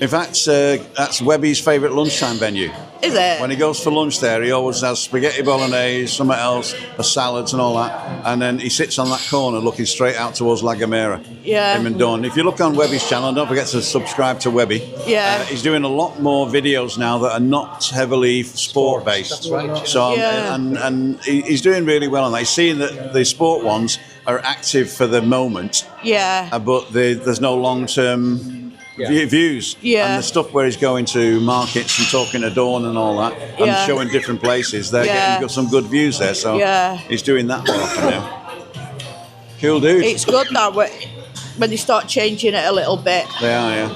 In fact, that's Webby's favourite lunchtime venue. Is it? When he goes for lunch there, he always has spaghetti bolognese, something else, the salads and all that. And then he sits on that corner looking straight out towards La Gomera. Yeah. Him and Dawn. If you look on Webby's channel, don't forget to subscribe to Webby. Yeah. He's doing a lot more videos now that are not heavily sport based. That's right. So Yeah. and he's doing really well on that. He's seeing that the sport ones are active for the moment, Yeah. but there's no long term views. Yeah. And the stuff where he's going to markets and talking to Dawn and all that, and Yeah. showing different places, they're Yeah. getting some good views there. So Yeah. he's doing that more often now. Cool dude. It's good that way when you start changing it a little bit. They are, yeah.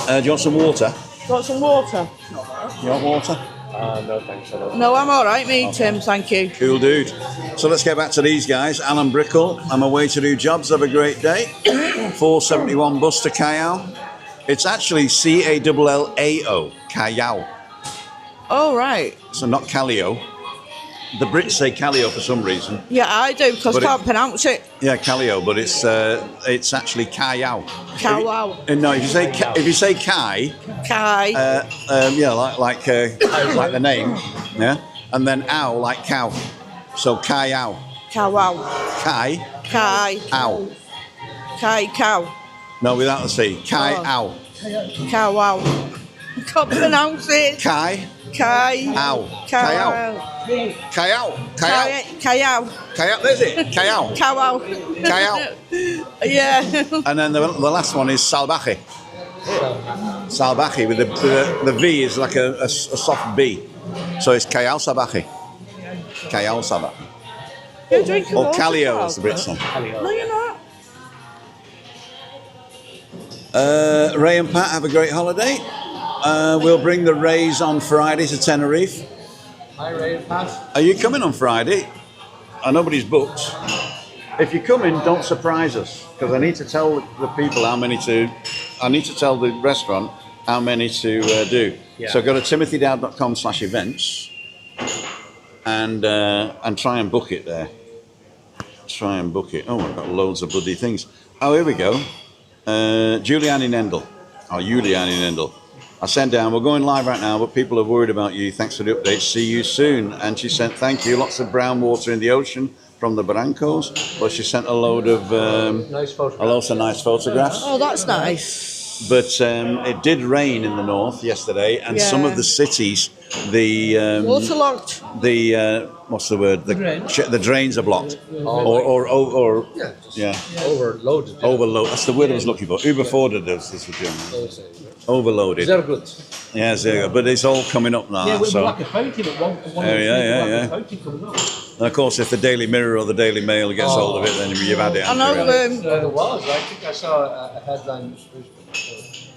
Do you want some water? Got some water? You want water? No, thanks a lot. No, I'm all right, me, Tim, thank you. Cool dude. So let's get back to these guys. Alan Brickle, I'm away to do jobs. Have a great day. 471 bus to Callao. It's actually Callao, Callao. All right. So not Callio. The Brits say Callio for some reason. Yeah, I do, because But I can't pronounce it. Yeah, Callio, but it's actually Callao. Callao. No, if you say Kai, Kai. yeah, like the name, yeah, and then ow like cow. So Callao. Cowwow. Kai, Kai. ow. Kai cow. No, without the C. Kai, Oh. ow. Cowwow. I can't pronounce it. Kai, Kai. ow. Kai, ow. Kai, ow. Kai, ow. Kai. Cow. Kai, ow. There's it. Kai, ow. Cowwow. Callao. Yeah. And then the last one is Salvaje. Salvaje with the V is like a soft B. So it's Callao Salvaje. Callao Salvaje. You're drinking Or water, Callio, pal. as the Brits say. No, you're not. Ray and Pat, have a great holiday. We'll bring the Rays on Friday to Tenerife. Hi, Ray and Pat. Are you coming on Friday? Nobody's booked. If you're coming, don't surprise us, because I need to tell the people how many to. I need to tell the restaurant how many to do. Yeah. So go to timothydowd.com/events and try and book it there. Try and book it. Oh, I've got loads of bloody things. Oh, here we go. Juliani Nendel. I sent down, we're going live right now, but people are worried about you. Thanks for the update. See you soon. And she sent, thank you. Lots of brown water in the ocean from the Barrancos. But she sent a load of Nice photographs. lots of nice photographs. Oh, that's nice. But it did rain in the north yesterday, and some of the cities, the Waterlogged. what's the word? The drains are blocked, or Overloaded. overload. That's the word I was looking for. Überfordert is the German. Overloaded. Sehr good. Yeah, there. But it's all coming up now. Yeah, we're so. like a fountain at one Yeah. a fountain coming up. And of course, if the Daily Mirror or the Daily Mail gets hold of it, then you've had it. I know. There was. I think I saw a headline.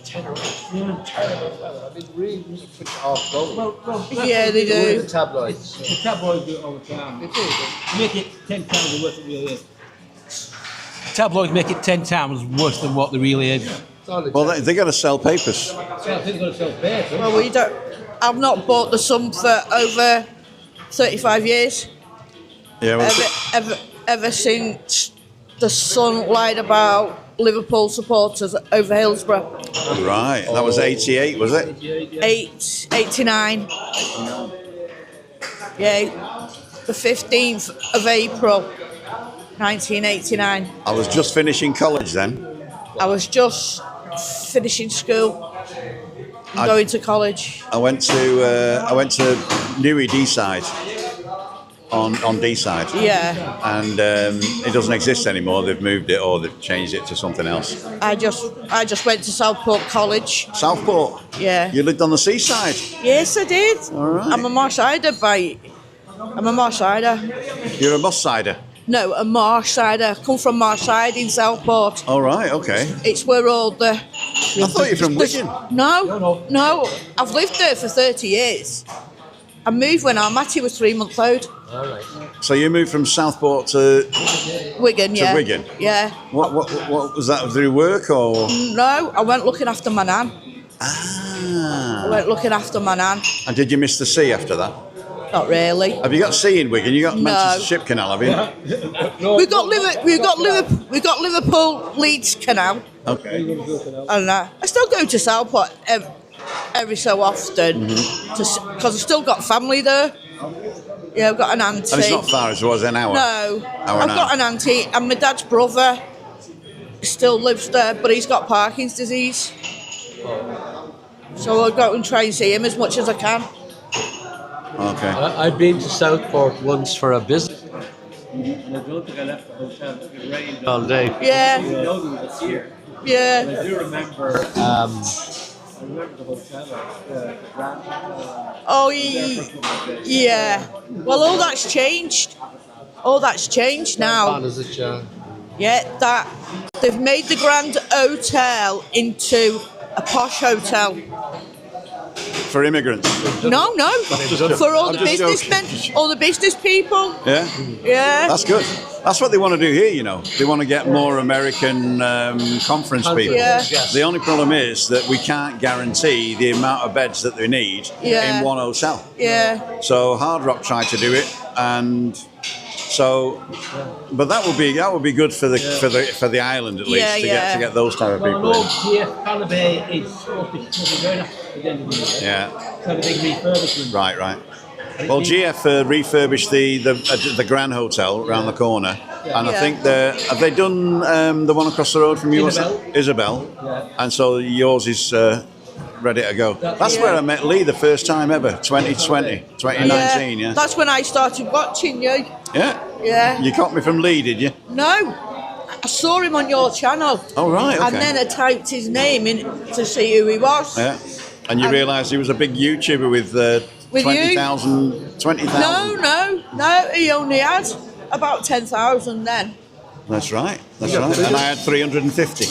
Tenerife. Terrible weather. I mean, really switch off going. Yeah, they do. The tabloids. The tabloids do it all the time. They do. Make it 10 times worse than it really is. Tabloids make it 10 times worse than what they really is. Well, they got to sell papers. So I think they're going to sell paper. Well, we don't. I've not bought the Sun for over 35 years. Yeah. Well, Ever since the Sun lied about Liverpool supporters over Hillsborough. right. That was 88, was it? 89. Yeah, the 15th of April, 1989. I was just finishing college then. I was just finishing school and going to college. I went to Newry D-side on D-side. Yeah, And it doesn't exist anymore. They've moved it or they've changed it to something else. I just went to Southport College. Southport. Yeah. You lived on the seaside. Yes, I did. All right. I'm a Marshsider. You're a bus sider. No, a Marshsider. Come from Marshside in Southport. All right. Okay. It's where all the... I thought you were from Wigan. No. I've lived there for 30 years. I moved when our Matty was 3 months old. All right. So you moved from Southport to Wigan, yeah. Wigan? Yeah. What was that through work or? No, I went looking after my nan. Ah. I went looking after my nan. And did you miss the sea after that? Not really. Have you got sea in Wigan? You got Manchester Ship Canal, have you? We got Liverpool Leeds Canal, Okay. and I still go to Southport every so often because I've still got family there. Yeah, I've got an auntie. And it's not far as it was, an hour. No, Hour I've and a got half. an auntie, and my dad's brother still lives there, but he's got Parkinson's disease. So I'll go and try and see him as much as I can. Okay. I've been to Southport once for a visit. And I don't think I left the hotel. It rained All day. Yeah, I know there was a year. yeah. I do remember. I remember the hotel, the Grand Hotel. Oh, yeah. Well, all that's changed. All that's changed now. Is it, Yeah, that they've made the Grand Hotel into a posh hotel. For immigrants. No, for all I'm the just businessmen, joking. all the business people. Yeah. Yeah. That's good. That's what they want to do here, you know. They want to get more American conference people. Yeah. The only problem is that we can't guarantee the amount of beds that they need Yeah. in one hotel. Yeah. So Hard Rock tried to do it, and so, but that would be good for the island at least Yeah, to get those type of Well, I people know in. here, Calabay is supposed to be going up at the end of the year. Yeah. So the big refurbishment. Right. Well, GF refurbished the Grand Hotel around the corner, and I Yeah. think have they done the one across the road from you? Isabel. Yeah. And so yours is ready to go. That's Yeah. where I met Lee the first time ever, 2019, yeah. That's when I started watching you. Yeah. Yeah. You caught me from Lee, did you? No, I saw him on your channel. Oh, right, okay. And then I typed his name in to see who he was. Yeah. And you realised he was a big YouTuber with With 20,000. No, he only had about 10,000 then. That's right. And I had 350.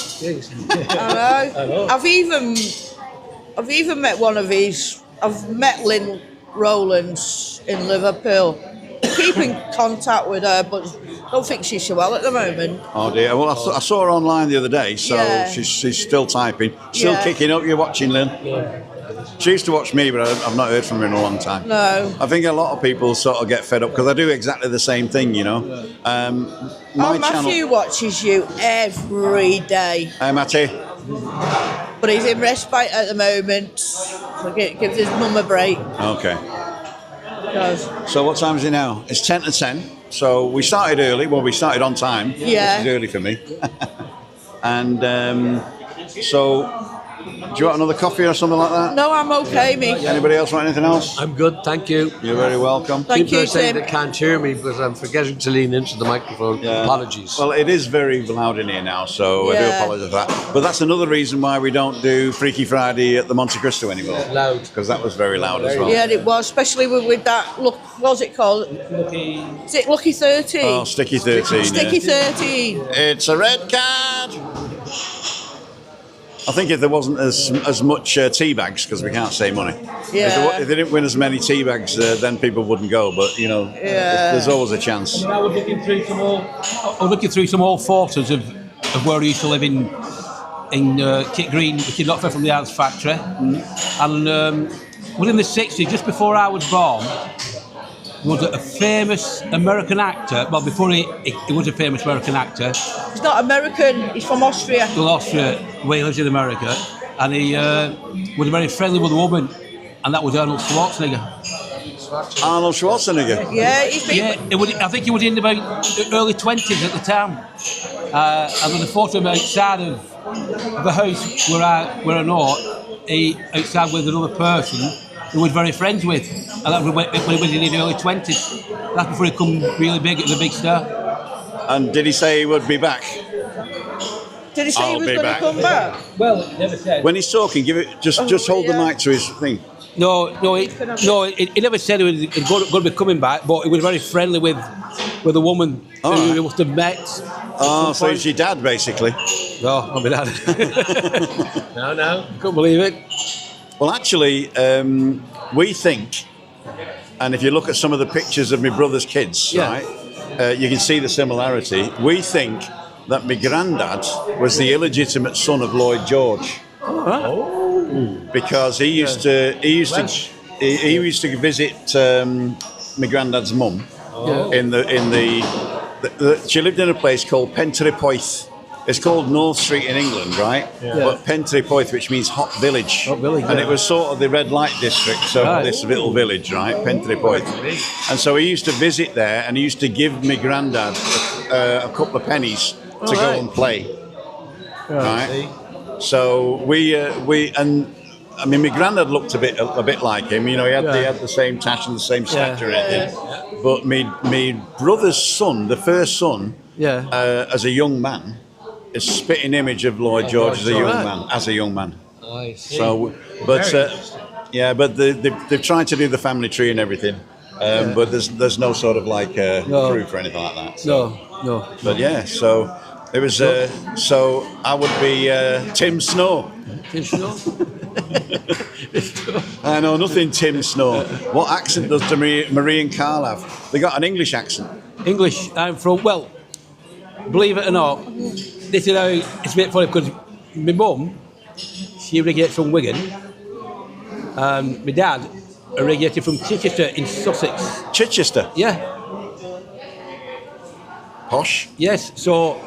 I know. I've even met one of his. I've met Lynn Rowlands in Liverpool. keep in contact with her, but don't think she's so well at the moment. Oh dear. Well, I saw her online the other day, so Yeah. she's still typing, still Yeah. kicking up. You're watching, Lynn. She used to watch me, but I've not heard from her in a long time. No. I think a lot of people sort of get fed up because I do exactly the same thing, you know. My Matthew watches you every day, Hey, Matty. but he's in respite at the moment. So gives his mum a break. Okay. Because So what time is it now? It's 10 to 10. So we started early. Well, we started on time. Yeah. Which is early for me. And so, do you want another coffee or something like that? no, I'm okay, me. Anybody else want anything else? I'm good, thank you. You're very welcome. Thank People you, are saying Tim. they can't hear me because I'm forgetting to lean into the microphone. Yeah. Apologies. Well, it is very loud in here now, so I do Yeah. apologise for that. But that's another reason why we don't do Freaky Friday at the Monte Cristo anymore. Loud. Because that was very loud as well. Yeah, it was, especially with that. Look, what's it called? Is it Lucky 13? Oh, Sticky 13. Sticky yeah. 13. It's a red card. I think if there wasn't as much tea bags, because we can't say money. Yeah. If they didn't win as many tea bags, then people wouldn't go. But you know, there's always a chance. I was looking through some old photos of where I used to live in Kit Green, which is not far from the Arts Factory. And within the 60s, just before I was born, was a famous American actor. Well, before he was a famous American actor. He's not American, he's from Austria. Well, Austria, where he lives in America, and he was very friendly with a woman, and that was Arnold Schwarzenegger. Arnold Schwarzenegger. Yeah, he's been. Yeah, I think he was in about the early 20s at the time. And there's a photo of him outside of the house where I know he outside with another person who was very friends with, and that was when he was in his early 20s. That's before he come really big as a big star. And did he say he would be back? Did he say I'll he was be going back. to come back? Well, never said. When he's talking, give it just hold the yeah. mic to his thing. No, he never said he was going to be coming back, but he was very friendly with a woman who right. he must have met. Oh, so he's your dad, basically. No, not my dad. No, couldn't believe it. Well, actually, we think, and if you look at some of the pictures of my brother's kids, Yeah. right, you can see the similarity. We think that my granddad was the illegitimate son of Lloyd George. Because he used to visit my granddad's mum in the she lived in a place called Penteripoith. It's called North Street in England, right? Yeah. But Penteripoith, which means hot village. Hot village, And yeah. it was sort of the red light district of Right. this little village, right? Penteripoith. And so he used to visit there, and he used to give my granddad a couple of pennies to go right. and play. Right. So we and I mean, my granddad looked a bit like him. You know, he had the same tash and the same stature and everything. But me brother's son, the first son, as a young man, is a spitting image of Lloyd George as a young man. Nice. So, but but they've tried to do the family tree and everything. But there's no sort of like proof or anything like that. So. No. But yeah, so it was. So I would be Tim Snow. Tim Snow? I know nothing, Tim Snow. What accent does Marie and Carl have? They got an English accent. English. I'm from. Well, believe it or not, this is how it's a bit funny because my mum, she originates from Wigan. My dad originated from Chichester in Sussex. Chichester. Yeah. Posh. Yes. So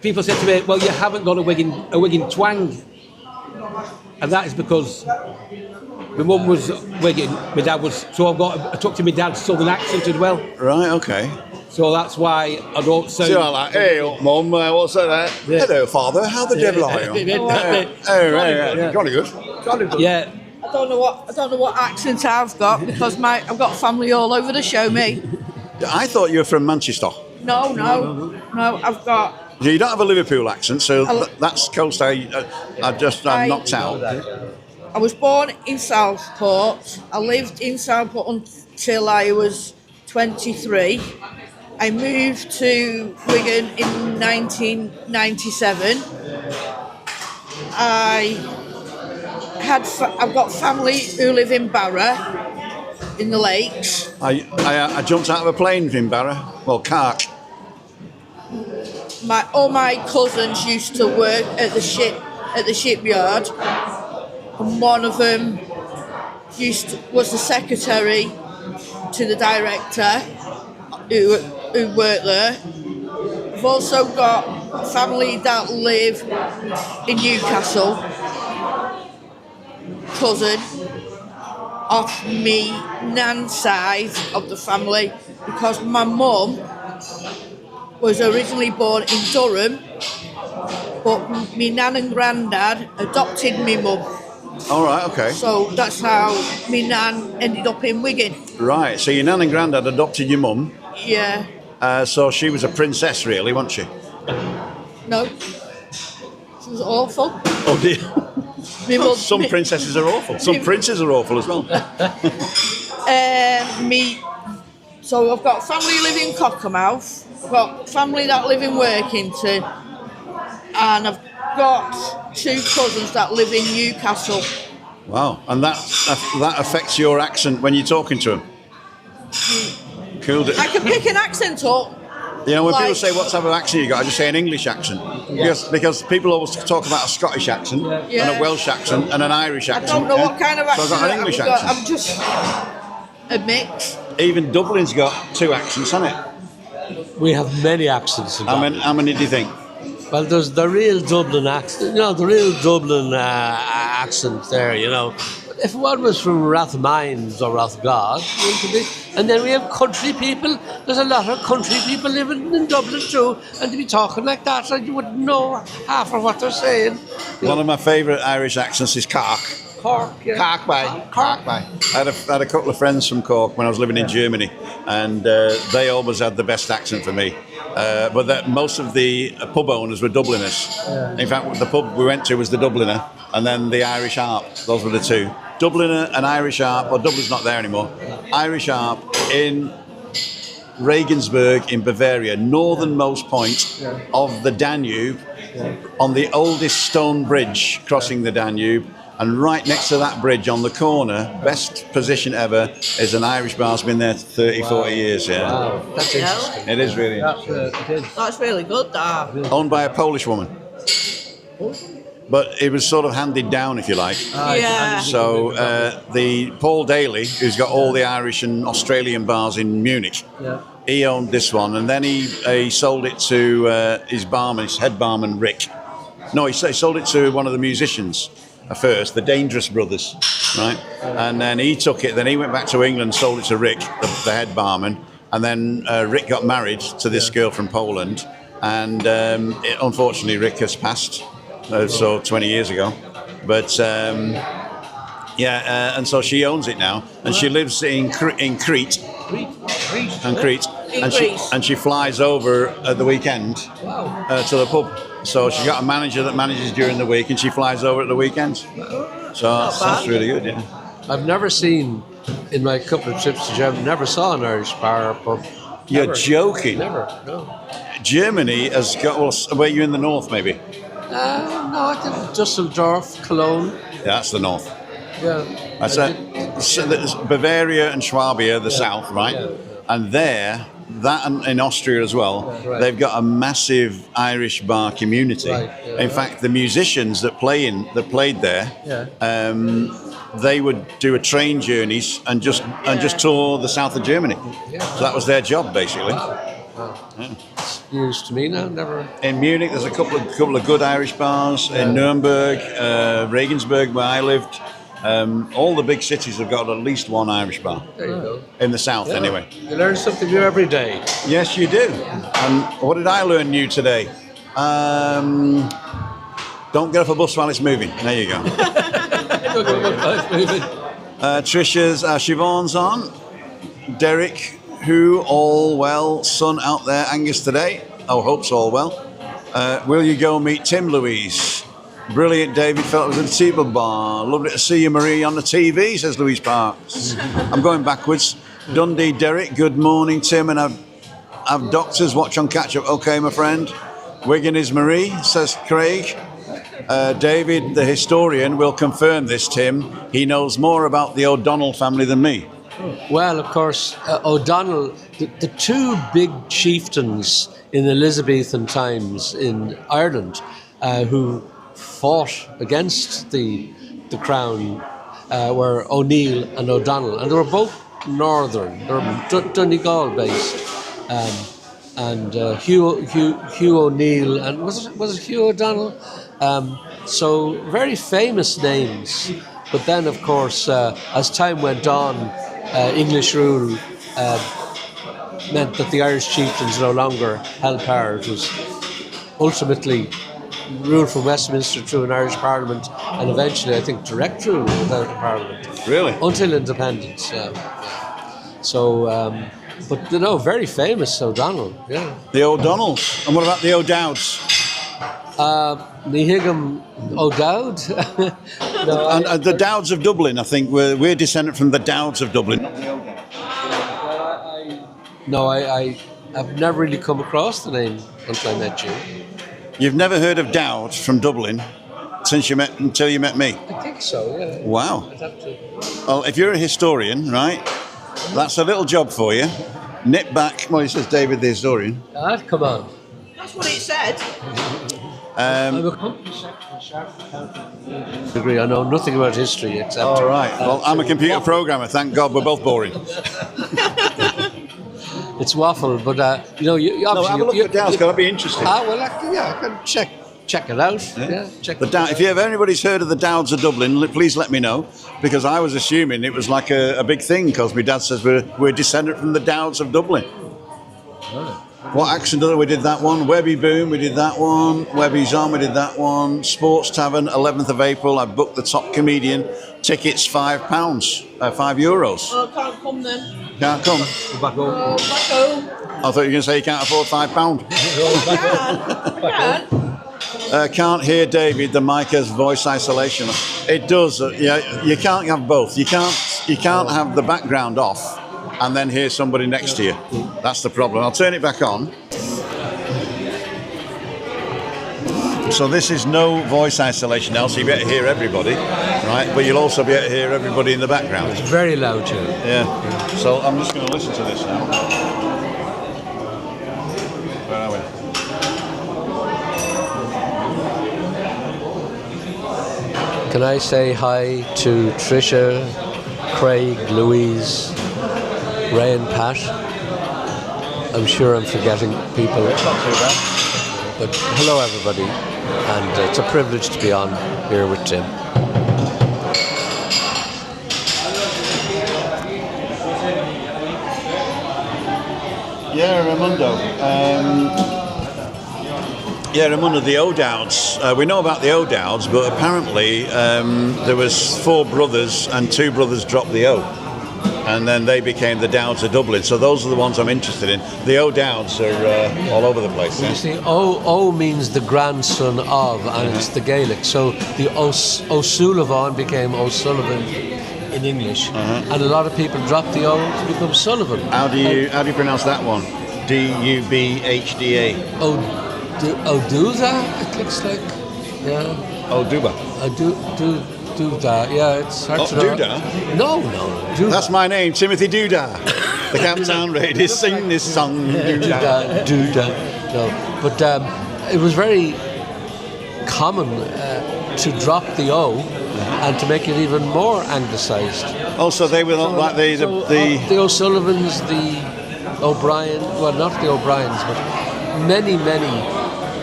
people said to me, "Well, you haven't got a Wigan twang," and that is because my mum was Wigan, my dad was. So I took to my dad's southern accent as well. Right. Okay. So that's why I don't sound. So I'm like, hey, Mum, what's that? Yeah. Hello, Father. How the devil are you? Jolly good. Yeah. I don't know what accent I've got because I've got family all over the show. Me. I thought you were from Manchester. No. I've got. You don't have a Liverpool accent, so that's coast I'm knocked out. I was born in Southport. I lived in Southport until I was 23. I moved to Wigan in 1997. I've got family who live in Barra, in the lakes. I jumped out of a plane in Barra. Well, Cark. All my cousins used to work at the shipyard, and one of them was the secretary to the director who worked there. I've also got family that live in Newcastle, cousin off me nan's side of the family, because my mum was originally born in Durham, but me nan and granddad adopted me mum. All right, okay. So that's how me nan ended up in Wigan. Right, so your nan and granddad adopted your mum. Yeah. So she was a princess, really, wasn't she? No. She was awful. Oh dear. Some Me- princesses are awful. Some princes are awful as well. So I've got family living in Cockermouth, I've got family that live in Workington, and I've got 2 cousins that live in Newcastle. Wow, and that affects your accent when you're talking to them. Cool. I can pick an accent up. You know, when people Like- say what type of accent you got, I just say an English accent. Because people always talk about a Scottish accent, and a Welsh accent, and an Irish I accent. don't know what kind of accent. So I've got an English accent. I'm just a mix. Even Dublin's got 2 accents, hasn't it? We have many accents in Dublin. How many do you think? Well, there's the real Dublin accent, the real Dublin accent there, If one was from Rathmines or Rathgod, it could be. And then we have country people. There's a lot of country people living in Dublin too, and to be talking like that, so you wouldn't know half of what they're saying. One of my favourite Irish accents is Cork. Cork, yeah. Cork by. I had a couple of friends from Cork when I was living in Germany, and they always had the best accent for me. But most of the pub owners were Dubliners. Yeah. In fact, the pub we went to was the Dubliner, and then the Irish Harp. Those were the 2. Dubliner and Irish Harp. Well, Dublin's not there anymore. Irish Harp in Regensburg in Bavaria, northernmost point of the Danube, on the oldest stone bridge crossing the Danube. And right next to that bridge on the corner, best position ever, is an Irish bar. It's been there 30, 40 years. Yeah. Wow, that's interesting. It is really That's really good, that. owned by a Polish woman. But it was sort of handed down, if you like. Yeah. So the Paul Daly, who's got all the Irish and Australian bars in Munich, he owned this one, and then he sold it to his head barman Rick. No, he sold it to one of the musicians first, the Dangerous Brothers, right? And then he took it. Then he went back to England, sold it to Rick, the head barman, and then Rick got married to this girl from Poland, and unfortunately Rick has passed. So 20 years ago, but and so she owns it now, and she lives in Crete, and she flies over at the weekend to the pub. So she's got a manager that manages during the week, and she flies over at the weekends. So that's really good. Yeah, I've never seen in my couple of trips to Germany. Never saw an Irish bar or pub. You're Never. joking. Never. No. Germany has got. Well, where you in the north, maybe? No, I didn't. Dusseldorf, Cologne. Yeah, that's the north. Yeah. That's Bavaria and Schwabia, the south, right? Yeah. And that and in Austria as well, they've got a massive Irish bar community. Right, yeah. In fact, the musicians that played there, they would do a train journeys and just tour the south of Germany. Yeah. So that was their job basically. Wow. Yeah. News to me now. Never. In Munich, there's a couple of good Irish bars. In Nuremberg, Regensburg, where I lived, all the big cities have got at least one Irish bar. There you go. In the south, anyway. You learn something new every day. Yes, you do. And what did I learn new today? Don't get off a bus while it's moving. There you go. Trisha's Siobhan's on. Derek, who all well? Sun out there, Angus today. Oh, hope's all well. Will you go meet Tim, Louise? Brilliant, David felt it was at the table bar. Lovely to see you, Marie, on the TV, says Louise Parks. I'm going backwards. Dundee, Derek, good morning, Tim, and I've doctors, watch on catch up. Okay, my friend. Wigan is Marie, says Craig. David, the historian, will confirm this, Tim. He knows more about the O'Donnell family than me. Well, of course, O'Donnell, the two big chieftains in Elizabethan times in Ireland who fought against the crown were O'Neill and O'Donnell, and they were both northern. They were Donegal based, and Hugh O'Neill and was it Hugh O'Donnell? So very famous names. But then, of course, as time went on, English rule meant that the Irish chieftains no longer held power. It was ultimately rule from Westminster through an Irish Parliament, and eventually, I think, direct rule without a Parliament. Really? Until independence, yeah. So, but very famous O'Donnell, yeah. The O'Donnells. And what about the O'Dowds? Nihigam O'Dowd? No, And the Dowds of Dublin, I think, we're descended from the Dowds of Dublin. I've never really come across the name until I met you. You've never heard of Dowd from Dublin until you met me? I think so, yeah. Wow. I'd have to. Well, if you're a historian, right, that's a little job for you. Nip back, well, he says David the historian. Come on. That's what it said. I'm a company degree. I know nothing about history except. All right. Well, I'm a computer programmer. Thank God, we're both boring. It's waffle, but you obviously. No, have a look at Dowds. That'll be interesting. I can check it out. Yeah, check The it out. If anybody's heard of the Dowds of Dublin, please let me know, because I was assuming it was like a big thing, because my dad says we're descended from the Dowds of Dublin. What accent? We did that one. Webby Boom, we did that one. Webby's On, we did that one. Sports Tavern, 11th of April. I booked the top comedian. Tickets €5, €5. Oh, can't come then. Can't come. Back home. Oh, back home. I thought you were going to say you can't afford £5. I can. Can't hear David. The mic has voice isolation. It does. Yeah, you can't have both. You can't have the background off and then hear somebody next to you. That's the problem. I'll turn it back on. So this is no voice isolation now, so you better hear everybody, right? But you'll also be able to hear everybody in the background. It's very loud here. Yeah. So I'm just going to listen to this now. Where are we? Can I say hi to Trisha, Craig, Louise, Ray and Pat? I'm sure I'm forgetting people. Not too bad. But hello everybody, and it's a privilege to be on here with Tim. Yeah, Raimundo. Raimundo, the O'Dowds. We know about the O'Dowds, but apparently there was 4 brothers and 2 brothers dropped the O. And then they became the Dowds of Dublin. So those are the ones I'm interested in. The O'Dowds are all over the place. You see, O means the grandson of, and it's the Gaelic. So the O'Sullivan became O'Sullivan in English, and a lot of people dropped the O to become Sullivan. How do you pronounce that one? D-U-B-H-D-A. Oduza, it looks like. Yeah. Oduba. Doodah, yeah, it's hard to know. Doodah? No, Doodah. That's my name, Timothy Doodah. The Camptown Raiders sing this song, Doodah. Doodah. No, but it was very common to drop the O and to make it even more anglicised. Also, they were not like the O'Sullivans, the O'Brien, well, not the O'Briens, but many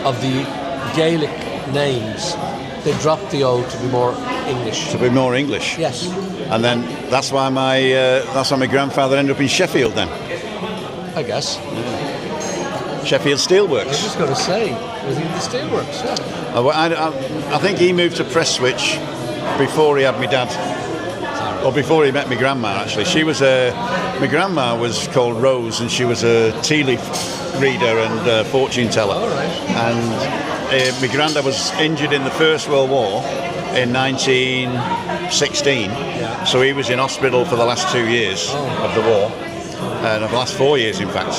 of the Gaelic names, they dropped the O to be more English. To be more English. Yes. And then that's why my grandfather ended up in Sheffield then. I guess. Sheffield I Steelworks. was just going to say, was he in the Steelworks? Yeah. I think he moved to Prestwich before he had my dad. Or before he met my grandma, actually. My grandma was called Rose, and she was a tea leaf reader and fortune teller. All right. And my granddad was injured in the First World War in 1916. Yeah. So he was in hospital for the last 2 years of the war. The last 4 years, in fact.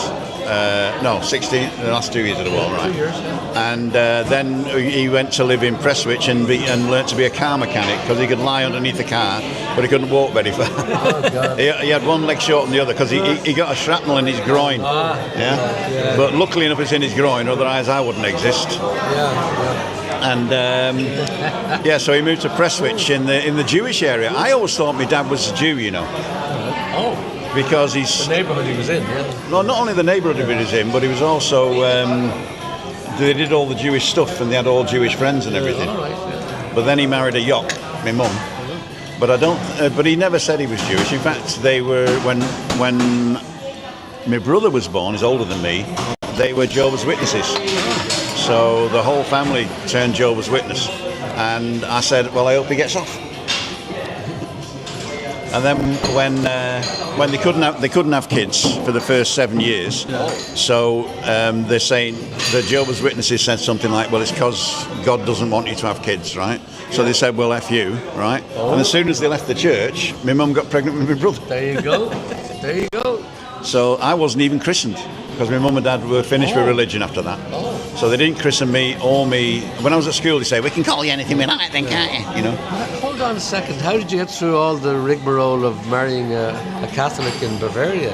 16, the last 2 years of the war, right? 2 years, yeah. And then he went to live in Prestwich and learnt to be a car mechanic, because he could lie underneath the car but he couldn't walk very far. Oh, God. He had one leg short than the other because he got a shrapnel in his groin. Yeah. But luckily enough, it's in his groin. Otherwise, I wouldn't exist. And so he moved to Prestwich in the Jewish area. I always thought my dad was a Jew, you know. Oh, Because he's the neighbourhood he was in, yeah. not only the neighbourhood he was in, but he was also they did all the Jewish stuff and they had all Jewish friends and everything. All right, yeah. But then he married a Yok, my mum. But I don't. But he never said he was Jewish. In fact, they were when my brother was born. He's older than me. They were Jehovah's Witnesses. So the whole family turned Jehovah's Witness. And I said, well, I hope he gets off. And then when they couldn't have kids for the first 7 years, so they're saying the Jehovah's Witnesses said something like, well, it's because God doesn't want you to have kids, right? So they said, well, F you, right? And as soon as they left the church, my mum got pregnant with my brother. There you go. There you go. So I wasn't even christened because my mum and dad were finished with religion after that. So they didn't christen me or me. When I was at school, they say, we can call you anything we like then, can't you? You know. Hold on a second. How did you get through all the rigmarole of marrying a Catholic in Bavaria?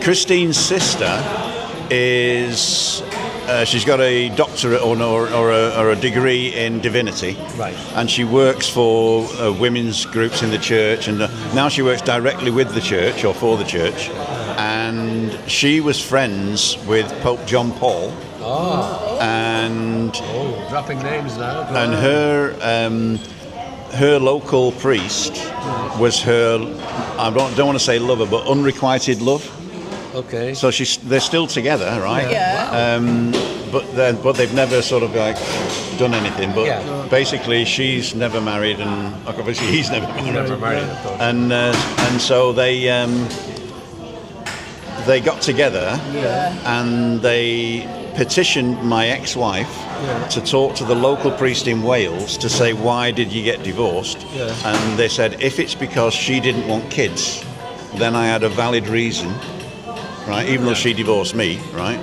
Christine's sister is she's got a doctorate or a degree in divinity, Right. and she works for women's groups in the church, and now she works directly with the church or for the church, and she was friends with Pope John Paul, and Dropping names now. and her local priest was her, I don't want to say lover, but unrequited love. Okay. So they're still together, right? Yeah. But they've never sort of like done anything. But Yeah. basically, she's never married, and obviously he's never married. Never married, of course. And so they got together, and they petitioned my ex-wife to talk to the local priest in Wales to say, why did you get divorced? And they said, if it's because she didn't want kids, then I had a valid reason. Right, even though she divorced me, right,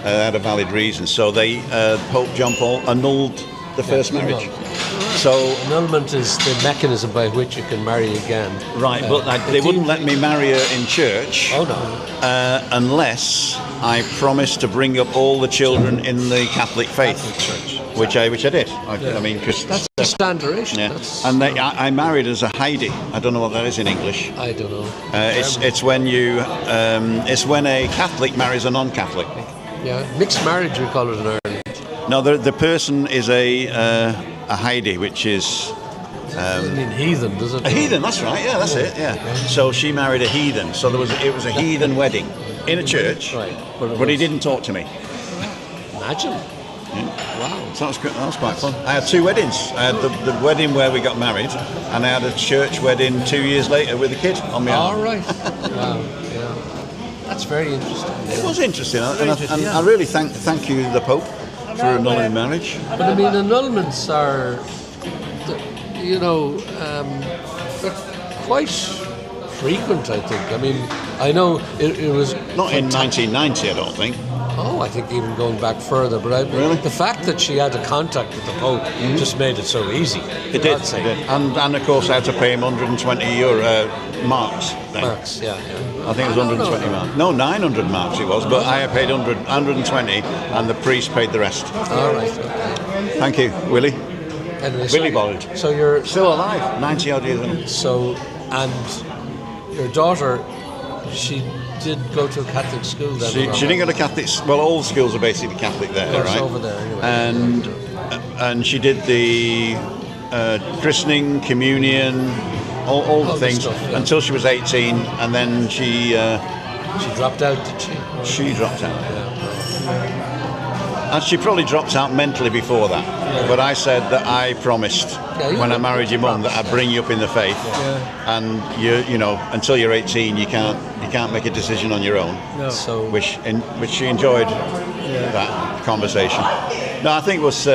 had a valid reason. So Pope John Paul annulled the first marriage. So annulment is the mechanism by which you can marry again. right, but they wouldn't let me marry her in church. Oh no. Unless I promised to bring up all the children in the Catholic faith, which I did. I mean, That's the standardization. yeah. That's, And I married as a Heidi. I don't know what that is in English. I don't know. It's when it's when a Catholic marries a non-Catholic. Yeah, mixed marriage we call it in Ireland. No, the person is a Heidi, which is I mean heathen, does it? a heathen. That's right. Yeah, that's it. Yeah. So she married a heathen. So it was a heathen wedding in a church. Right. But he didn't talk to me. Imagine. Wow. So that was quite fun. I had two weddings. I had the wedding where we got married, and I had a church wedding 2 years later with a kid on my arm. All right. Wow. Yeah. That's very interesting. It was interesting, and I really thank you, the Pope, for annulling marriage. But I mean, annulments are, they're quite frequent, I think. I mean, I know it was... Not in 1990, I don't think. Oh, I think even going back further. But Really? the fact that she had a contact with the Pope just made it so easy. It did. And of course, I had to pay him 120 marks. Then. Marks, yeah. I think it was 120 marks. No, 900 marks it was, but I paid 120, and the priest paid the rest. All right. Okay. Thank you, Willie. Anyway, Billy Bollard. So you're Still alive, 90 odd years old. so, and your daughter, she did go to a Catholic school then. She didn't go to Catholic. Well, all the schools are basically Catholic there, Of course, right? over there, anyway. And she did the christening, communion, all the the things stuff, yeah. until she was 18, and then she dropped out, did she? dropped out. And she probably dropped out mentally before that. But I said that I promised when I married your mum that I'd bring you up in the faith, and you know until you're 18 you can't make a decision on your own. No. So Which she enjoyed that conversation. No, I think it was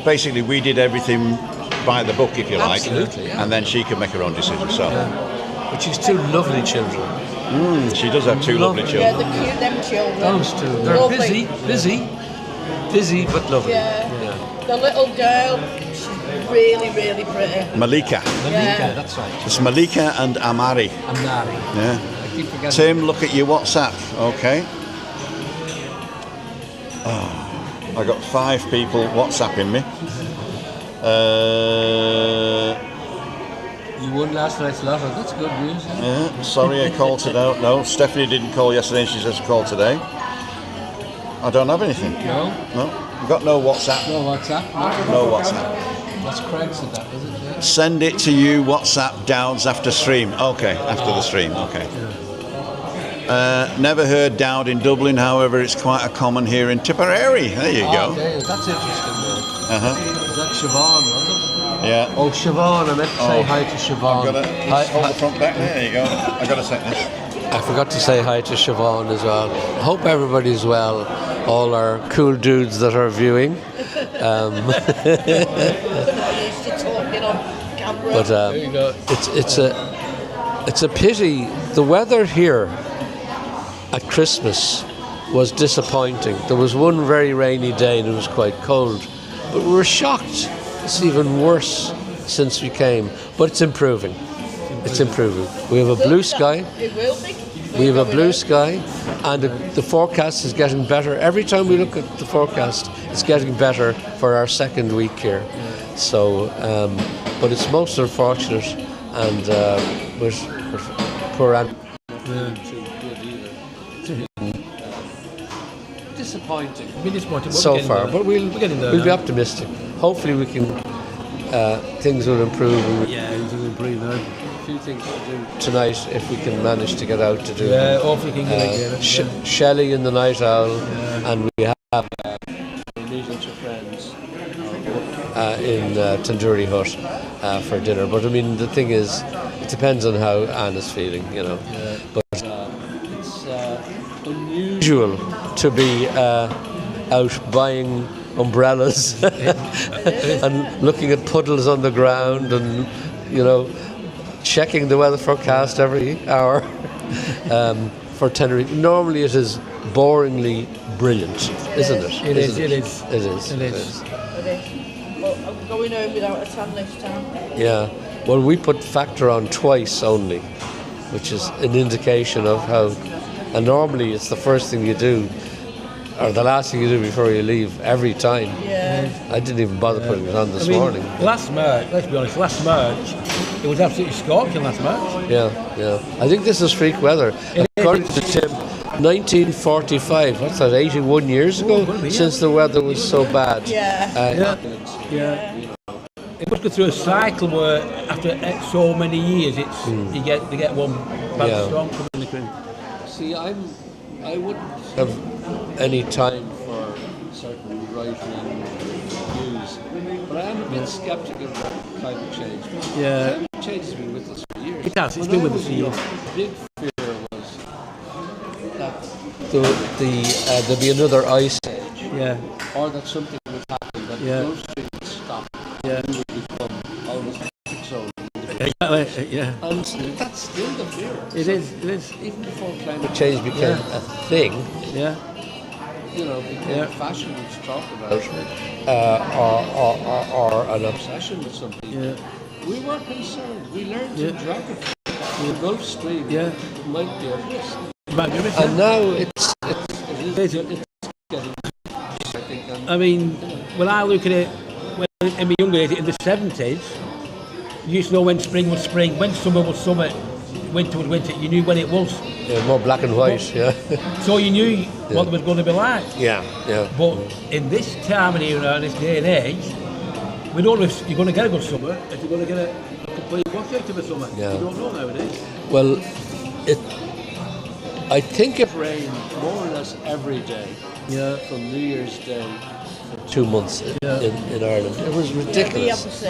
basically we did everything by the book, if you like, Absolutely, yeah. and then she could make her own decision. So but she's two lovely children. she does have two lovely Yeah, children. the cute, them children. Those two. They're Lovely. busy but lovely. Yeah. The little girl, she's really, really pretty. Malika. Yeah. That's right. It's Malika and Amari. I'm Nari. Yeah. I keep forgetting. Tim, look at your WhatsApp. Okay. Oh, I got 5 people WhatsApping me. You won last night's lotto. That's good news. Yeah, sorry I called today. No, Stephanie didn't call yesterday and she says to call today. I don't have anything. No? No. I've got no WhatsApp. No WhatsApp? No WhatsApp. That's Craig said that, was it? Yeah. Send it to you, WhatsApp, Dowds, after stream. Okay, after the stream, okay. Never heard Dowd in Dublin, however, it's quite a common here in Tipperary. There you go. Okay, that's interesting though. Uh-huh. Is that Siobhan, was it? Yeah. Oh, Siobhan, I meant to say hi to Siobhan. I've got to hold the front back. There you go. I've got to set this. I forgot to say hi to Siobhan as well. I hope everybody's well, all our cool dudes that are viewing. They're not used to talking on camera. But it's a pity. The weather here at Christmas was disappointing. There was one very rainy day and it was quite cold. But we were shocked. It's even worse since we came. But it's improving. It's improving. We have a blue sky. It will be. We have a blue sky, and the forecast is getting better. Every time we look at the forecast, it's getting better for our second week here. So, but it's most unfortunate, and we're poor and disappointing. We're disappointed. So far, but we'll be optimistic. Hopefully, we can. Things will improve. Yeah, things will improve now. A few things to do tonight if we can manage to get out to do. Yeah, hopefully we can get it. Shelley and the Night Owl, and we have meeting to friends in Tandoori Hut for dinner. But I mean, the thing is, it depends on how Anna's feeling, you know. Yeah. But it's unusual to be out buying umbrellas and looking at puddles on the ground and, you know, checking the weather forecast every hour for Tenerife. Normally it is boringly brilliant, isn't it? It is. Well, I'm going home without a tan this time. Yeah. Well, we put factor on twice only, which is an indication of how. And normally it's the first thing you do, or the last thing you do before you leave every time. Yeah. I didn't even bother putting it on this morning. Last March, let's be honest, it was absolutely scorching last March. Yeah. I think this is freak weather. According to Tim, 1945, what's that, 81 years ago, since the weather was so bad. Yeah. It must go through a cycle where after so many years, they get one bad storm coming in the country. See, I wouldn't have any time for certain right-wing views, but I am a bit sceptical about climate change. Yeah. Climate change has been with us for years. It has, it's been with us for years. The big fear was that there'd be another ice age, or that something would happen, that the Gulf Stream would stop, and we would become almost so. Yeah. And that's still the fear. It is. Even before climate change became a thing, you know, became fashion to talk about, or an obsession with something. Yeah. We were concerned. We learned in geography. The Gulf Stream might be at risk. And now it's getting. I mean, when I look at it, in my younger days, in the 70s, you used to know when spring was spring, when summer was summer, winter was winter. You knew when it was. Yeah, more black and white. So you knew what it was going to be like. Yeah. But in this time of year, in this day and age, we don't know if you're going to get a good summer, if you're going to get a complete washout of a summer. Yeah. You don't know nowadays. Well, I think it rained more or less every day. From New Year's Day for 2 months in Ireland. It was ridiculous.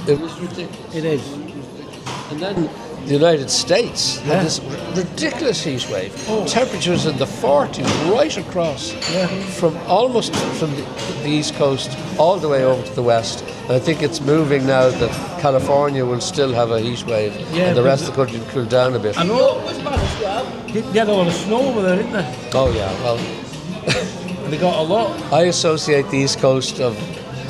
It was ridiculous. It is. And then the United States had this ridiculous heat wave. Temperatures in the 40s right across, from the East Coast all the way over to the West. And I think it's moving now that California will still have a heat wave, and the rest of the country will cool down a bit. I know it was bad as well. They had a lot of snow over there, didn't they? Oh yeah, well. They got a lot. I associate the East Coast of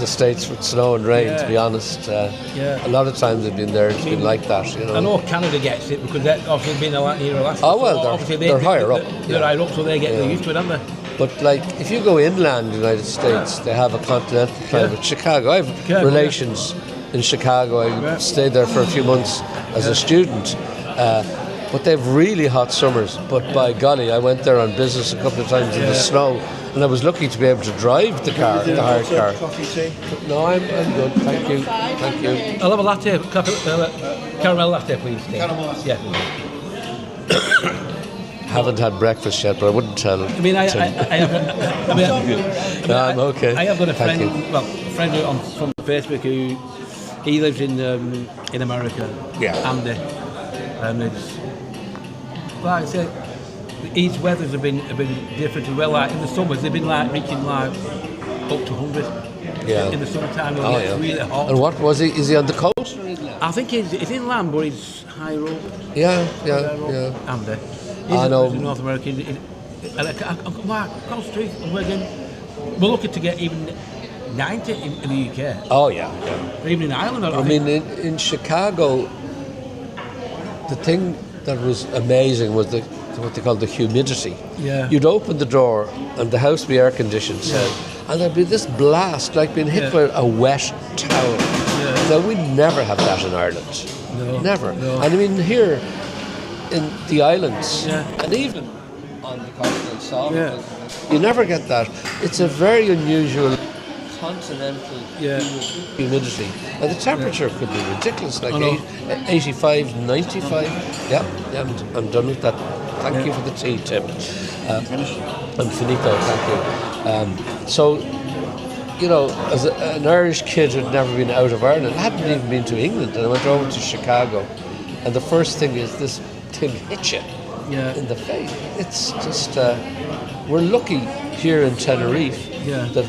the States with snow and rain, to Yeah. be honest. Yeah. A lot of times I've been there, it's been like that, you know. I know Canada gets it because they're obviously been a lot near Alaska. Oh, well, so they're- obviously they're higher up. They're Yeah. higher up, so they get Yeah. used to it, haven't they? But like, if you go inland United States, they have a continental climate. Chicago, I have Chicago, relations in Chicago. I stayed there for a few months as a student. But they've really hot summers. But by golly, I went there on business a couple of times in the snow, and I was lucky to be able to drive the car, the hired car. Coffee, tea? No, I'm good. Thank you. Thank you. I'll have a latte, caramel latte, please. Steve. Caramel latte. Yeah. Haven't had breakfast yet, but I wouldn't tell. I mean, I have. No, I'm okay. I have got a Thank friend. you. Well, a friend from Facebook who he lives in America. Yeah. Andy, and it's like I said, each weathers have been different as well. Like in the summers, they've been like reaching like up to 100. Yeah. In the summertime, Oh, it's yeah. really hot. And what was he? Is he on the coast or inland? I think he's inland, but he's higher up. Yeah. Andy. He's I know. in North America. And I'm like, across the street, and we're looking to get even 90 in the UK. Oh yeah. Or even in Ireland. I mean, in Chicago, the thing that was amazing was what they call the humidity. Yeah. You'd open the door and the house would be air conditioned, and there'd be this blast like being hit by a wet towel. Yeah. Now we never have that in Ireland. No, Never. no. And I mean here in the islands, Yeah. and even on the continental side, Yeah. you never get that. It's a very unusual continental Yeah. humidity. And the temperature could be ridiculous, like I know. 85, 95. Yeah, I'm done with that. Thank you for the tea, Tim. I'm finito, thank you. So, you know, as an Irish kid who'd never been out of Ireland, I hadn't even been to England, and I went over to Chicago. And the first thing is this thing hit you in the face. It's just, we're lucky here in Tenerife that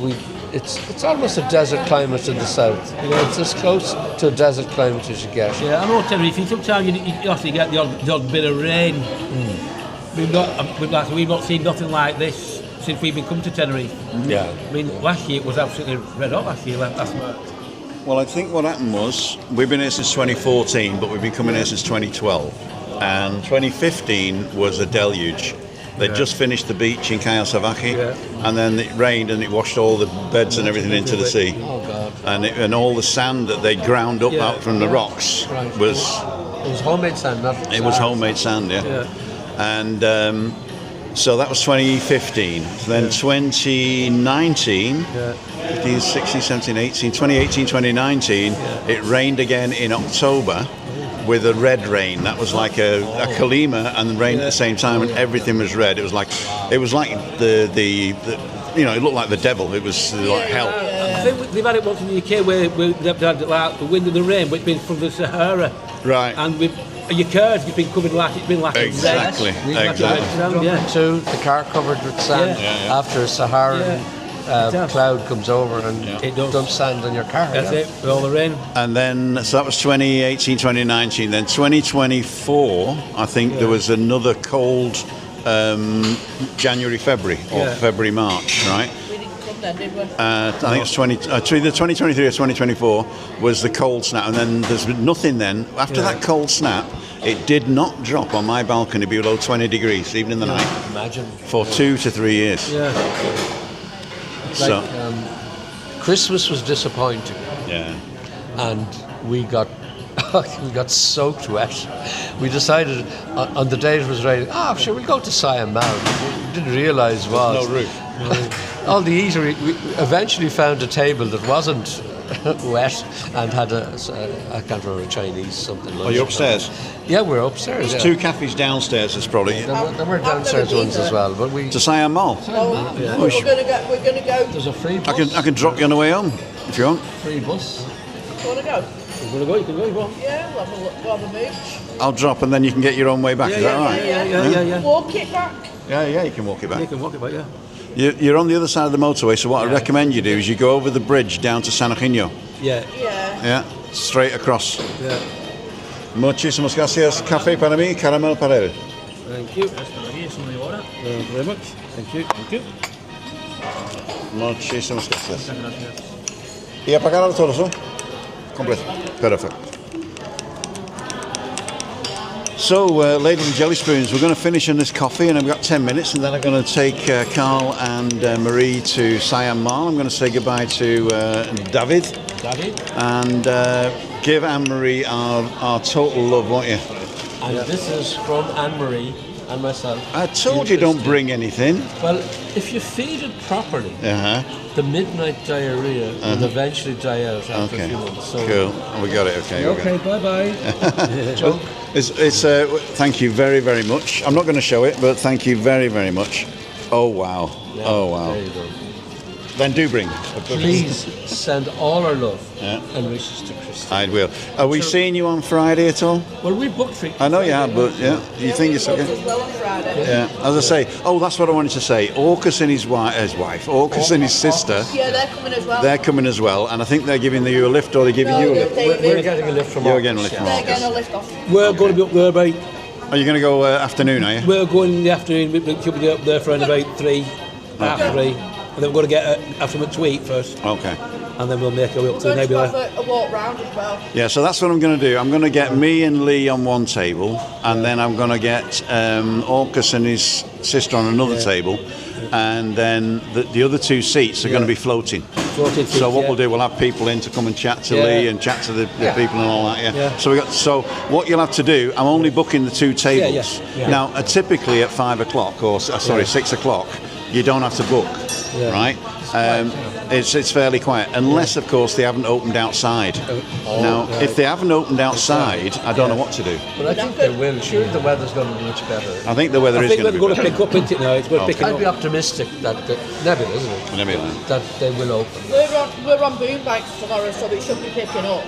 it's almost a desert climate in the south. You know, it's as close to a desert climate as you get. Yeah, I know Tenerife. Sometimes you actually get the odd bit of rain. We've not seen nothing like this since we've been coming to Tenerife. Yeah. I mean, last year it was absolutely red hot. Last March. Well, I think what happened was we've been here since 2014, but we've been coming here since 2012. And 2015 was a deluge. They just finished the beach in Kayasavaki, and then it rained and it washed all the beds and everything into the sea. Oh God. And all the sand that they ground up out from the rocks was It was homemade sand, not it was homemade sand, And so that was 2015. Then 2019, 15, 16, 17, 18, 2018, 2019, it rained again in October with a red rain. That was like a Kalima and rain at the same time, and everything was red. It was like the you know, it looked like the devil. It was like hell. I think they've had it once in the UK where they've had like the wind and the rain, but it's been from the Sahara. Right. And with your cars, it's been covered like Exactly. a red. Exactly. Yeah. Too, the car covered with sand after a Saharan cloud comes over and It does. dumps sand on your car. That's it, with all the rain. And then, so that was 2018, 2019. Then 2024, I think there was another cold January, February, or February, March, right? We didn't come then, did we? I think it's either 2023 or 2024 was the cold snap. And then there's been nothing then. After that cold snap, it did not drop on my balcony below 20 degrees, even in the night, Imagine. for 2 to 3 years. Yeah. So, Christmas was disappointing, yeah. and we got soaked wet. We decided on the day it was raining, sure, we'll go to Siam Mount. We didn't realise was No roof. all the eatery. We eventually found a table that wasn't wet and had I can't remember, a Chinese something. Are you upstairs? Yeah, we're upstairs. There's 2 cafes downstairs. There's probably There were downstairs ones as well, but we. to Siam Mall. Oh, we're gonna go. There's a free bus. I can drop you on the way home if you want. Free bus. Wanna go? You can go. Yeah, we'll have a look on the beach. I'll drop and then you can get your own way back. Is that all right? Yeah. Walk it back. Yeah, you can walk it back. You can walk it back, You're on the other side of the motorway, so what I recommend you do is you go over the bridge down to San Eugenio. Yeah. Yeah. Yeah, straight across. Yeah. Muchísimas gracias. Café para mí, caramel para él. Thank you. Thank you very much. Thank you. Muchísimas gracias. ¿Y apagaron todo eso? Completo. Perfect. So, Ladles and Jelly Spoons, we're going to finish on this coffee, and I've got 10 minutes, and then I'm going to take Carl and Marie to Siam Mall. I'm going to say goodbye to David. And give Anne-Marie our total love, won't you? And this is from Anne-Marie and myself. I told you don't bring anything. Well, if you feed it properly, the midnight diarrhea will eventually die out after a few months. So cool. We got it. Okay. Okay, bye-bye. It's thank you very, very much. I'm not going to show it, but thank you very, very much. Oh, wow. Yeah, oh, wow. There you go. Then do bring. Please send all our love and wishes to Christy. I will. Are we seeing you on Friday at all? Well, we booked for I know you have, but you think it's okay? Well on Friday. Yeah, as I say, that's what I wanted to say. Orcus and his wife, Orcus and his sister. Yeah, they're coming as well. They're coming as well, and I think they're giving you a lift, or they're giving you a lift. We're getting a lift from You're Orcus, getting a lift from They're Orcus. getting a lift off. We're going to be up there about... Are you going to go afternoon, are you? We're going in the afternoon. We should be up there for around about 3, half 3. And then we're going to have something to eat first. Okay. And then we'll make our way up to the We're going to neighbour. have a walk round as well. Yeah, so that's what I'm going to do. I'm going to get me and Lee on one table, and then I'm going to get Orcus and his sister on another table, and then the other 2 seats are going to be floating. Floating seats, So what we'll do, we'll have people in to come and chat to Lee and chat to the people and all that. Yeah. So what you'll have to do, I'm only booking the 2 tables. Now, typically at 5 o'clock or 6 o'clock, you don't have to book, right? It's fairly quiet, unless of course they haven't opened outside. Now, if they haven't opened outside, I don't know what to do. But I think they will. Sure, the weather's going to be much better. I think the weather is going to be going to better. pick up into it now. It's going to pick I'd be up. optimistic that Neville, isn't it? Neville. That they will open. We're on boom bikes tomorrow, so it should be picking up.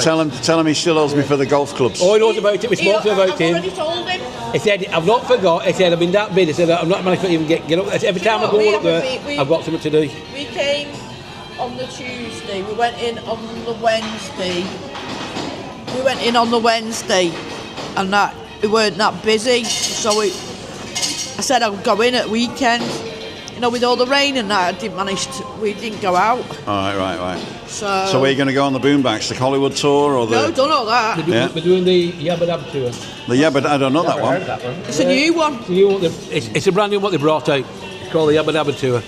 Tell him he still owes me for the golf clubs. Oh, he knows about it. We spoke to him about I've him. already told him. He said, I've not forgot. He said, I've been that busy. He said, I'm not managed to even get up. Every time I go up there, I've got something to do. We came on the Tuesday. We went in on the Wednesday. And that we weren't that busy. So I said I'd go in at weekend. You know, with all the rain and that, we didn't go out. Right. So where are you going to go on the boombacks? The Hollywood tour or the? No, done all that. We're doing the Yabba Dabba tour. I don't know that one. It's a new one. It's a brand new one they brought out. It's called the Yabba Dabba tour.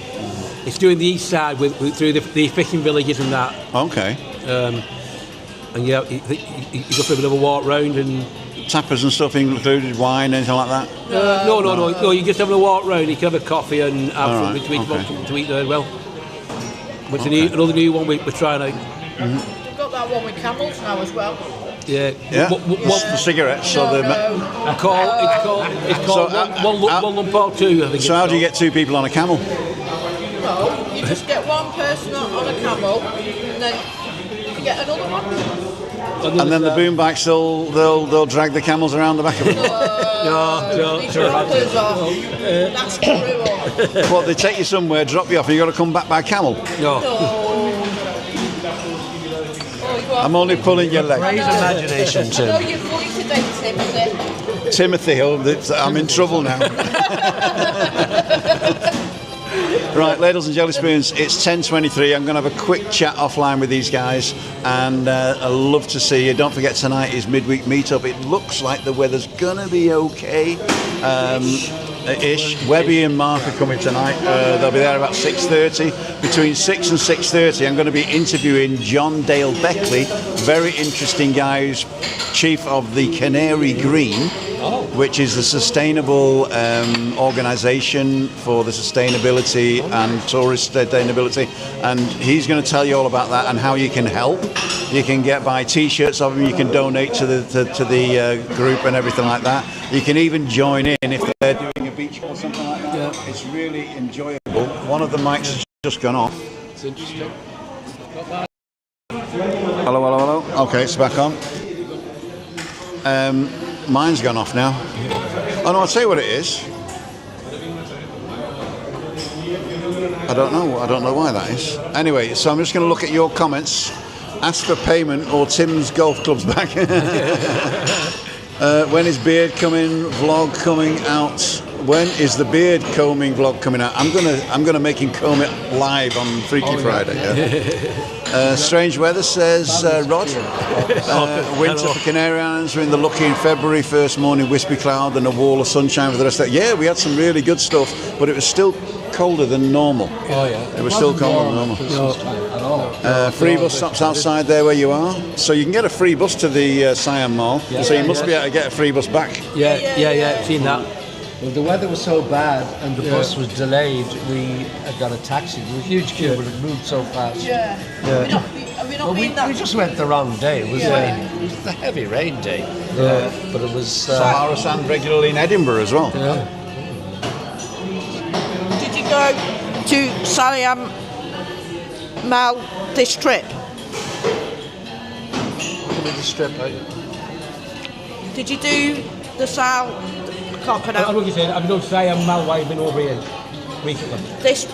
It's doing the east side through the fishing villages and that. Okay. And you go for a bit of a walk round and. Tappers and stuff included, wine, anything like that? No. You're just having a walk round. You can have a coffee and have something to eat there as well. But it's another new one we're trying out. We've got that one with camels now as well. Yeah. The cigarettes. No. It's called one lump or two, I think. So how do you get 2 people on a camel? No, you just get one person on a camel, and then you get another one. And then the boombacks, they'll drag the camels around the back of it. These robbers are. That's cruel. What, they take you somewhere, drop you off, and you got to come back by camel? No. I'm only pulling your leg. Great imagination, I know Tim. you're funny today, Timothy. Timothy, I'm in trouble now. Right, Ladles and Jelly Spoons, it's 10:23. I'm going to have a quick chat offline with these guys, and I'd love to see you. Don't forget, tonight is midweek meetup. It looks like the weather's going to be okay. Ish. Webby and Mark are coming tonight. They'll be there about 6:30. Between 6 and 6:30, I'm going to be interviewing John Dale Beckley, very interesting guy who's chief of the Canary Green, which is the sustainable organisation for the sustainability and tourist sustainability. And he's going to tell you all about that and how you can help. You can buy T-shirts of him. You can donate to the group and everything like that. You can even join in if they're doing a beach or something like that. Yeah. It's really enjoyable. One of the mics has just gone off. It's interesting. Hello. Okay, it's back on. Mine's gone off now. Oh no, I'll tell you what it is. I don't know why that is. Anyway, so I'm just going to look at your comments. Ask for payment or Tim's golf club's back. When is beard coming? Vlog coming out? When is the beard combing vlog coming out? I'm gonna make him comb it live on Freaky Friday. Yeah. Strange weather, says Rod. Winter for Canary Islands. We're in the lucky in February. First morning, wispy cloud and a wall of sunshine for the rest of that. Yeah, we had some really good stuff, but it was still colder than normal. Oh yeah. It was still colder than normal. At all. Free bus stops outside there where you are. So you can get a free bus to the Siam Mall. So you must be able to get a free bus back. Yeah, seen that. Well, the weather was so bad and the bus was delayed. We got a taxi. There was a huge queue, but it moved so fast. Yeah. Have we not Well, been that? we just went the wrong day. It was rain. It was a heavy rain day. But it was. Sahara Sand regularly in Edinburgh as well. Did you go to Siam Mal this trip? Give me the strip. Did you do the Sal? I can't I pronounce know what you're saying. I've been say I'm Malway, I've been over here recently. this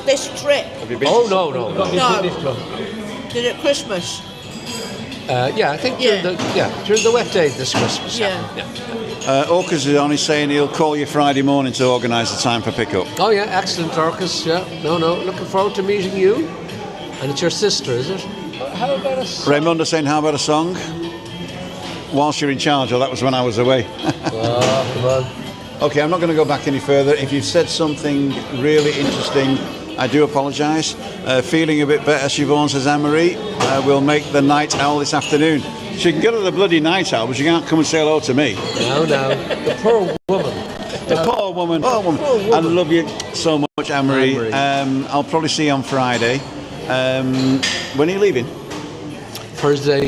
trip. Have you been Oh to- no. No. This club. Did it at Christmas? Yeah, I think during the wet day this Christmas. Yeah. Orcus is only saying he'll call you Friday morning to organise the time for pickup. Oh yeah, excellent, Orcus. Yeah. No. Looking forward to meeting you. And it's your sister, is it? How about a song? Raymonda saying, how about a song? Whilst you're in charge, or that was when I was away. Oh, come on. Okay, I'm not going to go back any further. If you've said something really interesting, I do apologise. Feeling a bit better, Siobhan, says Anne-Marie. We'll make the night owl this afternoon. She can go to the bloody night owl, but she can't come and say hello to me. No. The poor woman. The poor woman. I love you so much, Anne-Marie. I'll probably see you on Friday. When are you leaving? Thursday.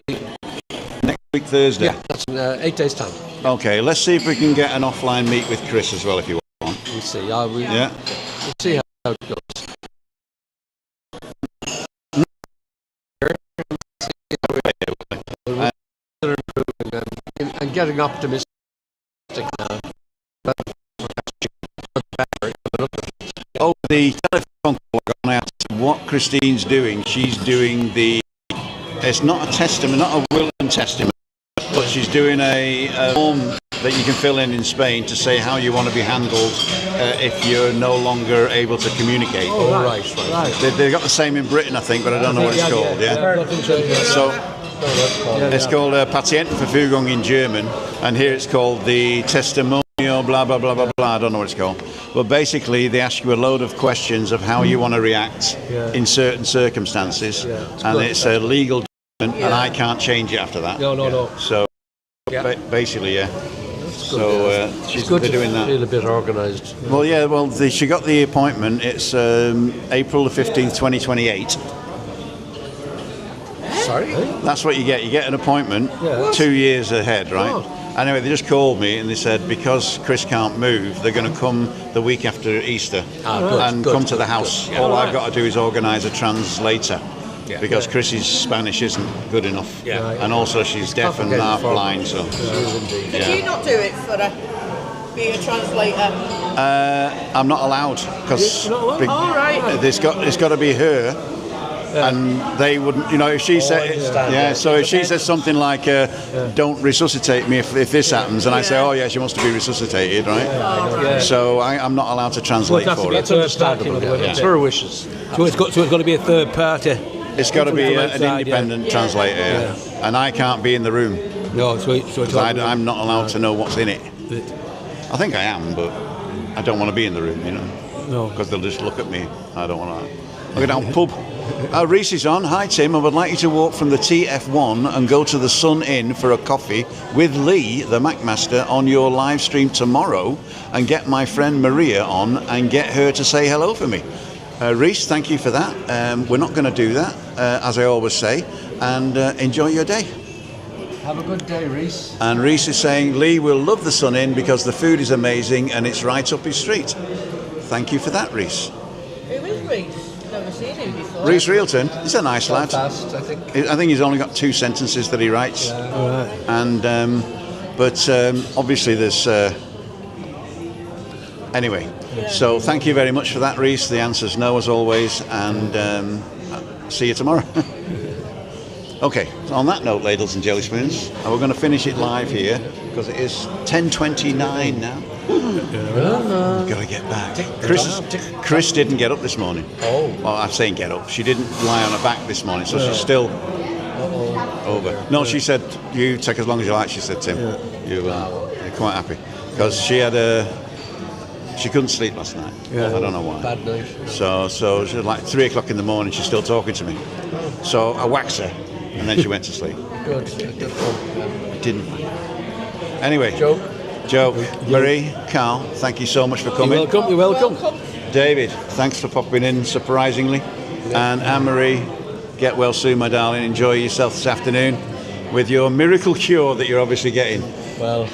Next week, Thursday. Yeah, that's 8 days' time. Okay, let's see if we can get an offline meet with Chris as well, if you want. We'll see. Yeah. We'll see how it goes. And getting optimistic now. Oh, the telephone call I got asked what Christine's doing. She's doing it's not a testament, not a will and testament, but she's doing a form that you can fill in Spain to say how you want to be handled if you're no longer able to communicate. Oh, right. They've got the same in Britain, I think, but I don't know what it's called. So it's called Patient Verfügung in German, and here it's called the Testimonio, blah, blah, blah, blah, blah. I don't know what it's called. But basically, they ask you a load of questions of how you want to react in certain circumstances, and it's a legal document, and I can't change it after that. No. So basically, So it's good they're to doing that. feel a bit organised. Well, she got the appointment. It's April the 15th, 2028. Sorry? That's what you get. You get an appointment 2 years ahead, right? Oh. Anyway, they just called me and they said because Chris can't move, they're going to come the week after Easter and come to the house. All I've got to do is organise a translator. Because Chris's Spanish isn't good enough, and also she's deaf and half blind. So, Could you not do it for be a translator? I'm not allowed because it's got to be her, and they wouldn't. If she said, So if she says something like, "Don't resuscitate me if this happens," and I say, "Oh yeah, she wants to be resuscitated," right? So I'm not allowed to translate for her. It's understandable. It's her wishes. So it's got to be a third party. It's got to be an independent translator, and I can't be in the room. No, I'm not allowed to know what's in it. I think I am, but I don't want to be in the room, No. because they'll just look at me. I don't want to. Look down pub. Reese is on. Hi Tim, I would like you to walk from the TF1 and go to the Sun Inn for a coffee with Lee, the Macmaster, on your live stream tomorrow, and get my friend Maria on and get her to say hello for me. Reese, thank you for that. We're not going to do that, as I always say, and enjoy your day. Have a good day, Reese. And Reese is saying Lee will love the Sun Inn because the food is amazing and it's right up his street. Thank you for that, Reese. Who is Reese? Never seen him before. Reese Realton, he's a nice lad. Fast, I think He's only got 2 sentences that he writes. And but obviously there's anyway. So thank you very much for that, Reese. The answer's no, as always, and see you tomorrow. Okay, so on that note, ladles and jelly spoons, we're going to finish it live here because it is 10:29 now. Got to get back. Chris didn't get up this morning. Oh. Well, I'm saying get up. She didn't lie on her back this morning, so she's still over. No, she said, you take as long as you like, she said, Tim. You're quite happy. Because she couldn't sleep last night. I don't know why. Bad night. So she was like 3 o'clock in the morning, she's still talking to me. So I whacked her, and then she went to sleep. Good. Didn't. Anyway. Joke. Marie, Carl, thank you so much for coming. You're welcome. David, thanks for popping in, surprisingly. And Anne-Marie, get well soon, my darling. Enjoy yourself this afternoon with your miracle cure that you're obviously getting. Well,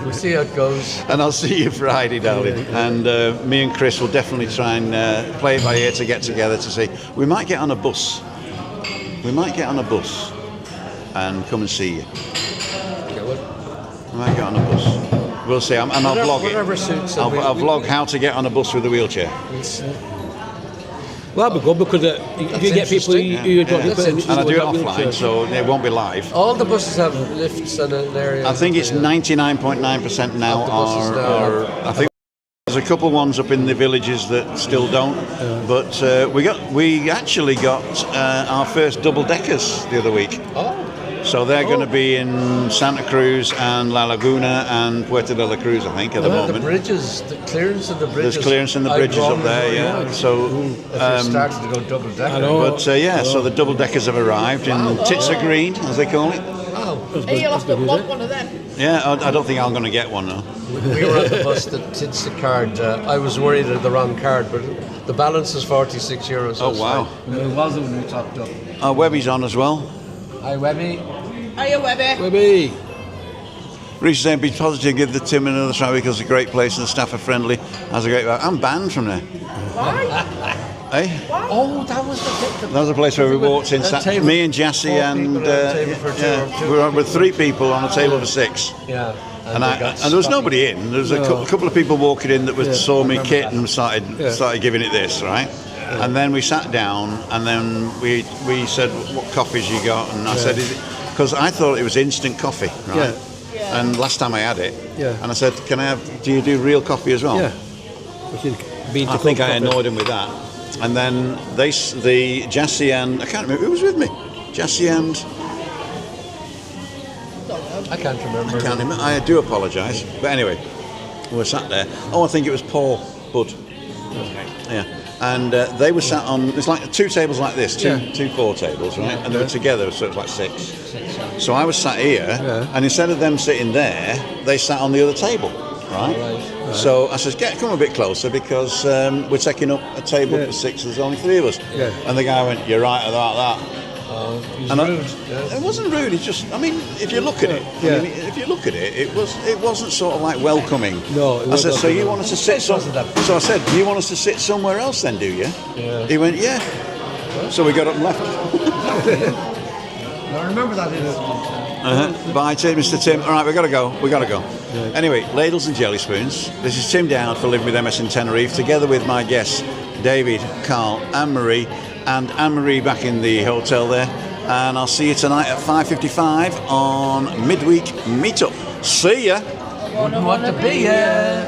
we'll see how it goes. And I'll see you Friday, darling. And me and Chris will definitely try and play it by ear to get together to see. We might get on a bus. And come and see you. I might get on a bus. We'll see. And I'll vlog it. I'll vlog how to get on a bus with a wheelchair. Well, that'd be good because you get people who don't do it. And I do it offline, so it won't be live. All the buses have lifts and an area. I think it's 99.9% now are. I think there's a couple ones up in the villages that still don't. But we actually got our first double deckers the other week. So they're going to be in Santa Cruz and La Laguna and Puerto de la Cruz, I think, at the moment. The bridges, the clearance in the bridges. There's clearance in the bridges up there, yeah. So started to go double decker. But so the double deckers have arrived in Tits of Green, as they call it. Hey, you'll have to block one of them. Yeah, I don't think I'm going to get one though. We were on the bus that tids the card. I was worried of the wrong card, but the balance is €46. Oh wow! It wasn't when we topped up. Webby's on as well. Hi, Webby. Hiya, Webby. Webby. Reece is saying, be positive, give the Tim another try because it's a great place and the staff are friendly. Has a great. I'm banned from there. Why? Hey? Oh, that was the place where we walked in. Me and Jassy and we were with 3 people on a table for 6. Yeah. And there was nobody in. There was a couple of people walking in that saw me kit and started giving it this, right? And then we sat down and then we said, what coffees you got? And I said, because I thought it was instant coffee, right? Yeah. And last time I had it, and I said, do you do real coffee as well? Yeah. I think I annoyed him with that. And then the Jassy and, I can't remember, who was with me? Jassy and... I can't remember. I do apologise. But anyway, we were sat there. I think it was Paul Budd. Yeah. And they were sat on, it's like 2 tables like this, two 4 tables, right? And they were together, so it was like 6. So I was sat here, and instead of them sitting there, they sat on the other table, right? So I said, come a bit closer because we're taking up a table for 6, there's only 3 of us. Yeah. And the guy went, you're right about that. He's rude. It wasn't rude. It's just, if you look at it, it wasn't sort of like welcoming. No. I said, so you want us to sit somewhere? So I said, you want us to sit somewhere else then, do you? Yeah. He went, yeah. So we got up and left. I remember that. Bye, Mr. Tim. All right, we got to go. Yeah. Anyway, Ladles and Jelly Spoons. This is Tim Dowd for Living with MS in Tenerife, together with my guests David, Carl, Anne-Marie. And Anne-Marie back in the hotel there. And I'll see you tonight at 5:55 on Midweek Meetup. See ya! Wouldn't want to be here.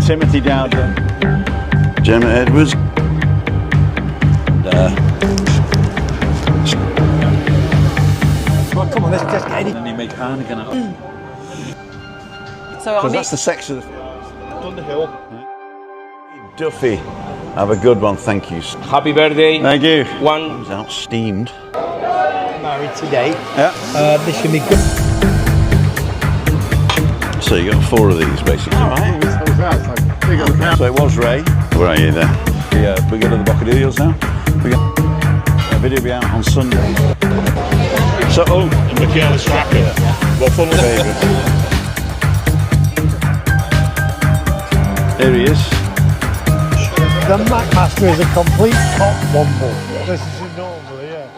Timothy Dowd, Gemma Edwards. Well, come on, let's just get it. And you make Heineken out. Because that's the sex of the... Underhill. Duffy, have a good one, thank you. Happy birthday. Thank you. One. He's out steamed. Married today. Yeah. This can be good. So you got 4 of these basically. All right. So it was Ray. Where are you there? Yeah, we go to the Bocadillos now. We got a video will be out on Sunday. So, Michaela's tracking. What fun was it? Here he is. The Mac Master is a complete top womble. This is normal, yeah.